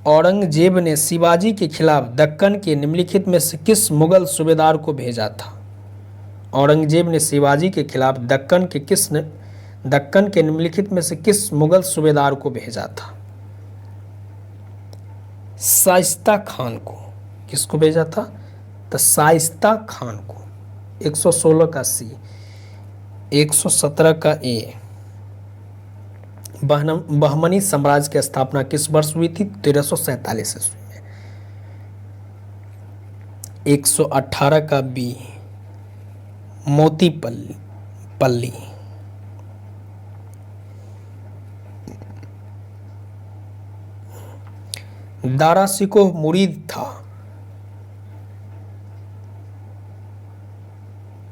Speaker 1: औरंगजेब ने शिवाजी के खिलाफ दक्कन के निम्नलिखित में से किस मुगल सूबेदार को भेजा था? औरंगजेब ने शिवाजी के खिलाफ दक्कन के निम्नलिखित में से किस मुगल सूबेदार को भेजा था? शाइस्ता खान को। किसको भेजा था? तो शाइस्ता खान को। 116 का सी, 117 का ए। बहमनी साम्राज्य की स्थापना किस वर्ष हुई थी? 1347 ईस्वी में। 118 का बी, मोतीपल्ली। दारा शिकोह मुरीद था।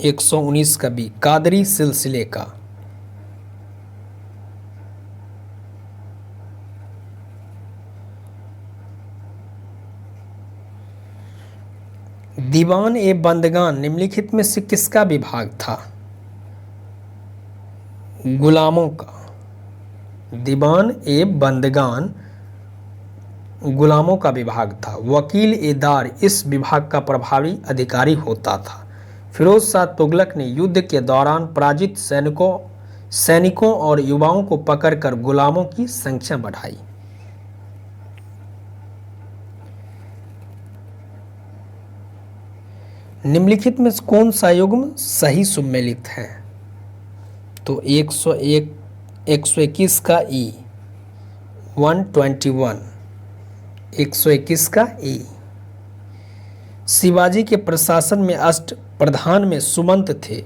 Speaker 1: 119 का बी, कादरी सिलसिले का। दीवान ए बंदगान निम्नलिखित में से किसका विभाग था? गुलामों का। दीवान ए बंदगान गुलामों का विभाग था। वकील ए दार इस विभाग का प्रभावी अधिकारी होता था। फिरोज शाह तुगलक ने युद्ध के दौरान पराजित सैनिकों और युवाओं को पकड़कर गुलामों की संख्या बढ़ाई। निम्नलिखित में कौन सा युग्म सही सुमेलित है? तो 121 का ई, 121। 121 का ई। शिवाजी के प्रशासन में अष्ट प्रधान में सुमंत थे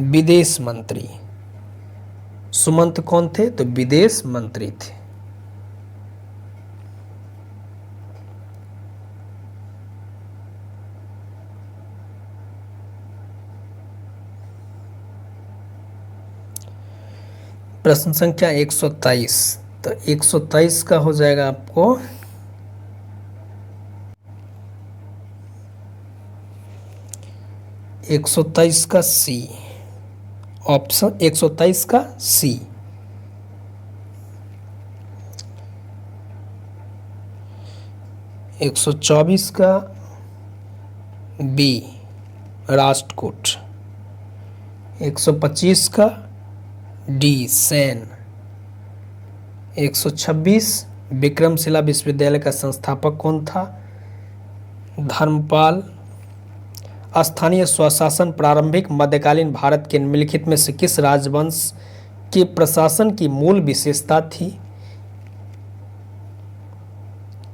Speaker 1: विदेश मंत्री। सुमंत कौन थे? तो विदेश मंत्री थे। प्रश्न संख्या 123। तो 123 का हो जाएगा आपको 123 का सी, ऑप्शन 123 का सी। 124 का बी, राष्ट्रकूट। 125 का डी, सेन। 126 विक्रमशिला विश्वविद्यालय का संस्थापक कौन था? धर्मपाल। स्थानीय स्वशासन प्रारंभिक मध्यकालीन भारत के निम्नलिखित में से किस राजवंश के प्रशासन की मूल विशेषता थी?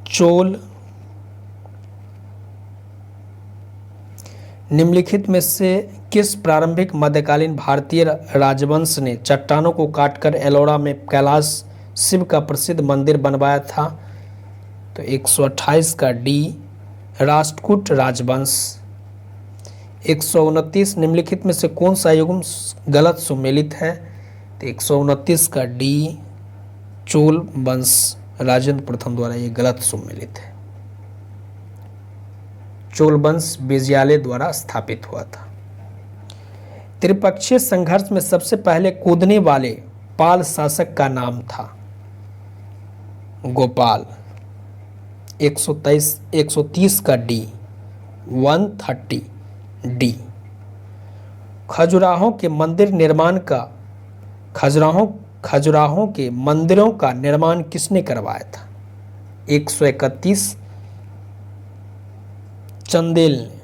Speaker 1: चोल। निम्नलिखित में से किस प्रारंभिक मध्यकालीन भारतीय राजवंश ने चट्टानों को काटकर एलोरा में कैलाश शिव का प्रसिद्ध मंदिर बनवाया था? तो 128 का डी, राष्ट्रकूट राजवंश। 129 निम्नलिखित में से कौन सा युग्म गलत सुमेलित है? तो 129 का डी, चोल वंश राजेंद्र प्रथम द्वारा ये गलत सुमेलित है। चोल वंश विजयालय द्वारा स्थापित हुआ था। त्रिपक्षीय संघर्ष में सबसे पहले कूदने वाले पाल शासक का नाम था? गोपाल। 130 का डी, 130 डी। खजुराहो के मंदिरों का निर्माण किसने करवाया था? 131 चंदेल ने।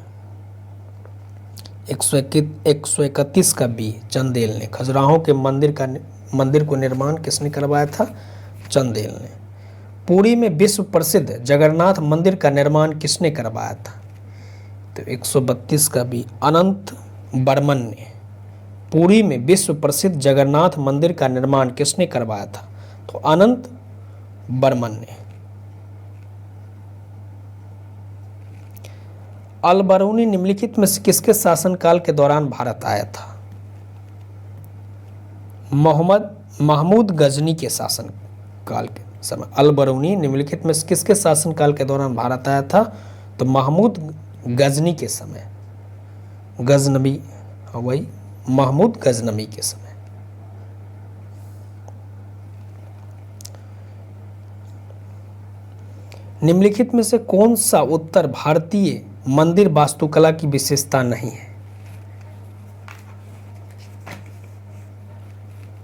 Speaker 1: 131 का बी, चंदेल ने। खजुराहो के मंदिर को निर्माण किसने करवाया था? चंदेल ने। पुरी में विश्व प्रसिद्ध जगन्नाथ मंदिर का निर्माण किसने करवाया था? तो 132 का बी, अनंत बर्मन ने। पुरी में विश्व प्रसिद्ध जगन्नाथ मंदिर का निर्माण किसने करवाया था? तो अनंत बर्मन ने। अल बरूनी निम्नलिखित में से किसके शासनकाल के दौरान भारत आया था? महमूद गजनी के शासनकाल के समय अल बरूनी निम्नलिखित में से किसके शासनकाल के दौरान भारत आया था? तो महमूद गजनी के समय, गजनबी, वही महमूद गजनबी के समय। निम्नलिखित में से कौन सा उत्तर भारतीय मंदिर वास्तुकला की विशेषता नहीं है?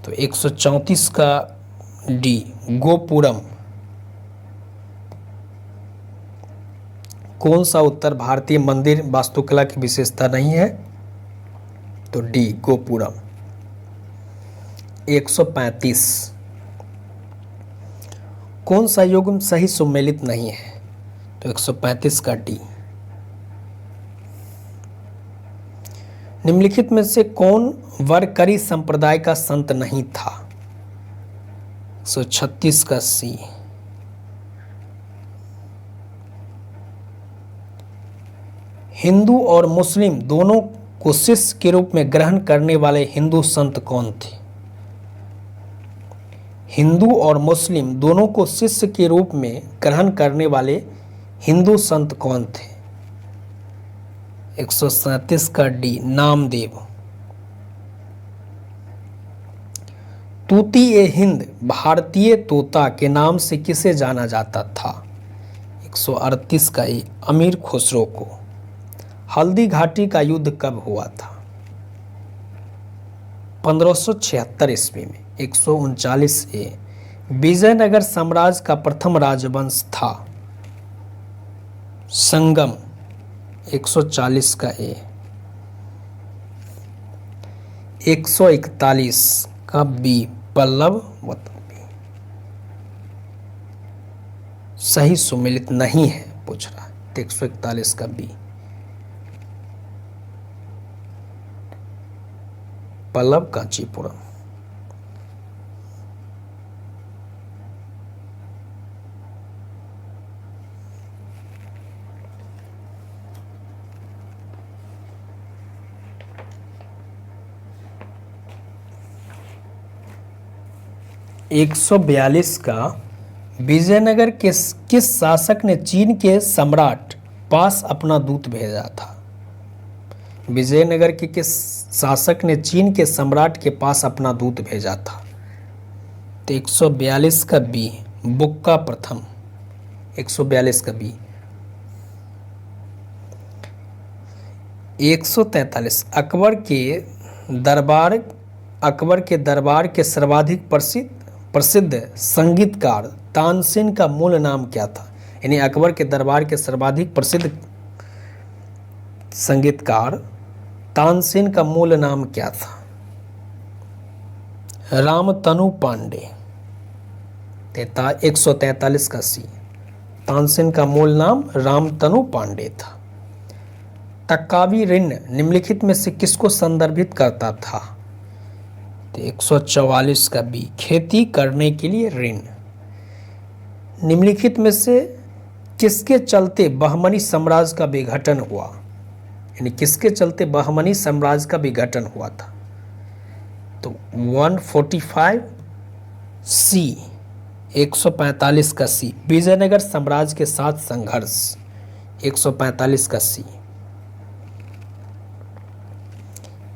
Speaker 1: तो 134 का डी, गोपुरम। कौन सा उत्तर भारतीय मंदिर वास्तुकला की विशेषता नहीं है? तो डी, गोपुरम। 135, कौन सा युग्म सही सुमेलित नहीं है? तो 135 का डी। निम्नलिखित में से कौन वरकरी संप्रदाय का संत नहीं था? 136 का सी। हिंदू और मुस्लिम दोनों को शिष्य के रूप में ग्रहण करने वाले हिंदू संत कौन थे? हिंदू और मुस्लिम दोनों को शिष्य के रूप में ग्रहण करने वाले हिंदू संत कौन थे? 137 का डी, नामदेव। तूती ए हिंद भारतीय तोता के नाम से किसे जाना जाता था? 138 का ए, अमीर खुसरो को। हल्दी घाटी का युद्ध कब हुआ था? 1576 ईस्वी में। 139 ए, विजयनगर साम्राज्य का प्रथम राजवंश था? संगम। 140 का ए। 141 का बी, पल्लव वतपी। सही सुमेलित नहीं है पूछ रहा है, तो 141 का बी, पल्लव कांचीपुरम। एक 142 का, विजयनगर के किस शासक ने चीन के सम्राट पास अपना दूत भेजा था? विजयनगर के किस शासक ने चीन के सम्राट के पास अपना दूत भेजा था? तो 142 का बी, बुक्का प्रथम। 142 का बी। 143, अकबर के दरबार के सर्वाधिक प्रसिद्ध संगीतकार तानसेन का मूल नाम क्या था? यानी अकबर के दरबार के सर्वाधिक प्रसिद्ध संगीतकार तानसेन का मूल नाम क्या था? रामतनु पांडे। 143 का सी, तानसेन का मूल नाम रामतनु पांडे था। तक्कावी ऋण निम्नलिखित में से किसको संदर्भित करता था? तो 144 का बी, खेती करने के लिए ऋण। निम्नलिखित में से किसके चलते बहमनी साम्राज्य का विघटन हुआ? यानी किसके चलते बहमनी साम्राज्य का विघटन हुआ था? तो 145 सी, 145 का सी, विजयनगर साम्राज्य के साथ संघर्ष। 145 का सी।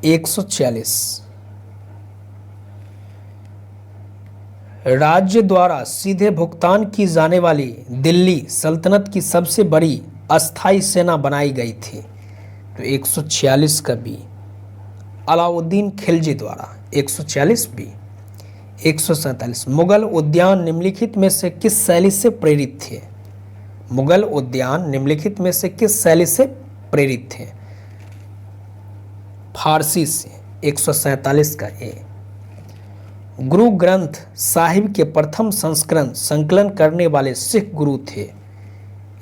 Speaker 1: 146, राज्य द्वारा सीधे भुगतान की जाने वाली दिल्ली सल्तनत की सबसे बड़ी अस्थाई सेना बनाई गई थी? तो 146 का बी, अलाउद्दीन खिलजी द्वारा। 146 बी। 147, मुगल उद्यान निम्नलिखित में से किस शैली से प्रेरित थे? मुगल उद्यान निम्नलिखित में से किस शैली से प्रेरित थे? फारसी से। 147 का ए। गुरु ग्रंथ साहिब के प्रथम संस्करण संकलन करने वाले सिख गुरु थे।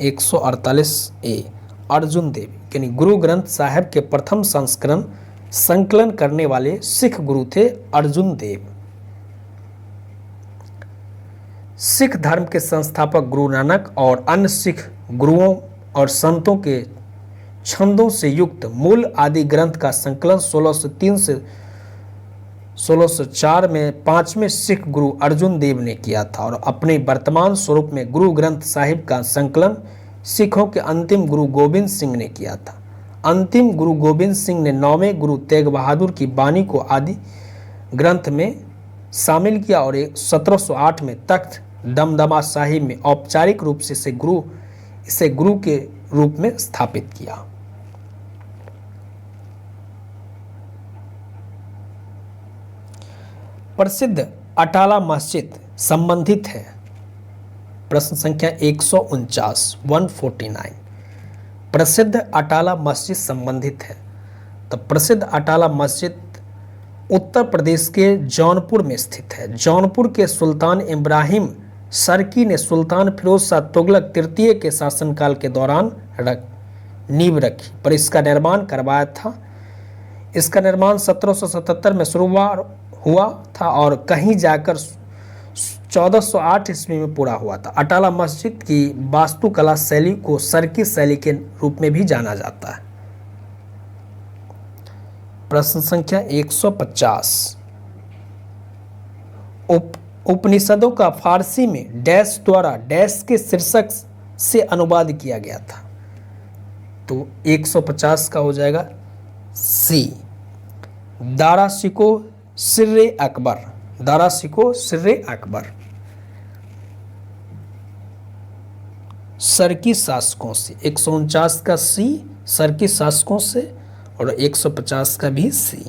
Speaker 1: 148 ए अर्जुन देव, यानी गुरु ग्रंथ साहिब के प्रथम संस्करण संकलन करने वाले सिख गुरु थे अर्जुन देव। सिख धर्म के संस्थापक गुरु नानक और अन्य सिख गुरुओं और संतों के छंदों से युक्त मूल आदि ग्रंथ का संकलन 1603 से 1604 में पांचवें सिख गुरु अर्जुन देव ने किया था और अपने वर्तमान स्वरूप में गुरु ग्रंथ साहिब का संकलन सिखों के अंतिम गुरु गोविंद सिंह ने किया था। अंतिम गुरु गोविंद सिंह ने 9वें गुरु तेग बहादुर की वाणी को आदि ग्रंथ में शामिल किया और 1708 में तख्त दमदमा साहिब में औपचारिक रूप से इसे गुरु के रूप में स्थापित किया। प्रसिद्ध अटाला मस्जिद संबंधित है। प्रश्न संख्या 149 प्रसिद्ध अटाला मस्जिद संबंधित है। तो प्रसिद्ध अटाला मस्जिद उत्तर प्रदेश के जौनपुर में स्थित है। जौनपुर के सुल्तान इब्राहिम सरकी ने सुल्तान फिरोज शाह तुगलक तृतीय के शासनकाल के दौरान नींव रखी पर इसका निर्माण करवाया था। इसका निर्माण 1777 में शुरू हुआ था और कहीं जाकर 1408 ईस्वी में पूरा हुआ था। अटाला मस्जिद की वास्तुकला शैली को सरकी शैली के रूप में भी जाना जाता है। प्रश्न संख्या 150 उपनिषदों का फारसी में डैश द्वारा डैश के शीर्षक से अनुवाद किया गया था। तो 150 का हो जाएगा सी दारा शिको सिर्रे अकबर। दारा शिको सिर्रे अकबर सरकी शासकों से। 149 का सी सरकी शासकों से और 150 का भी सी।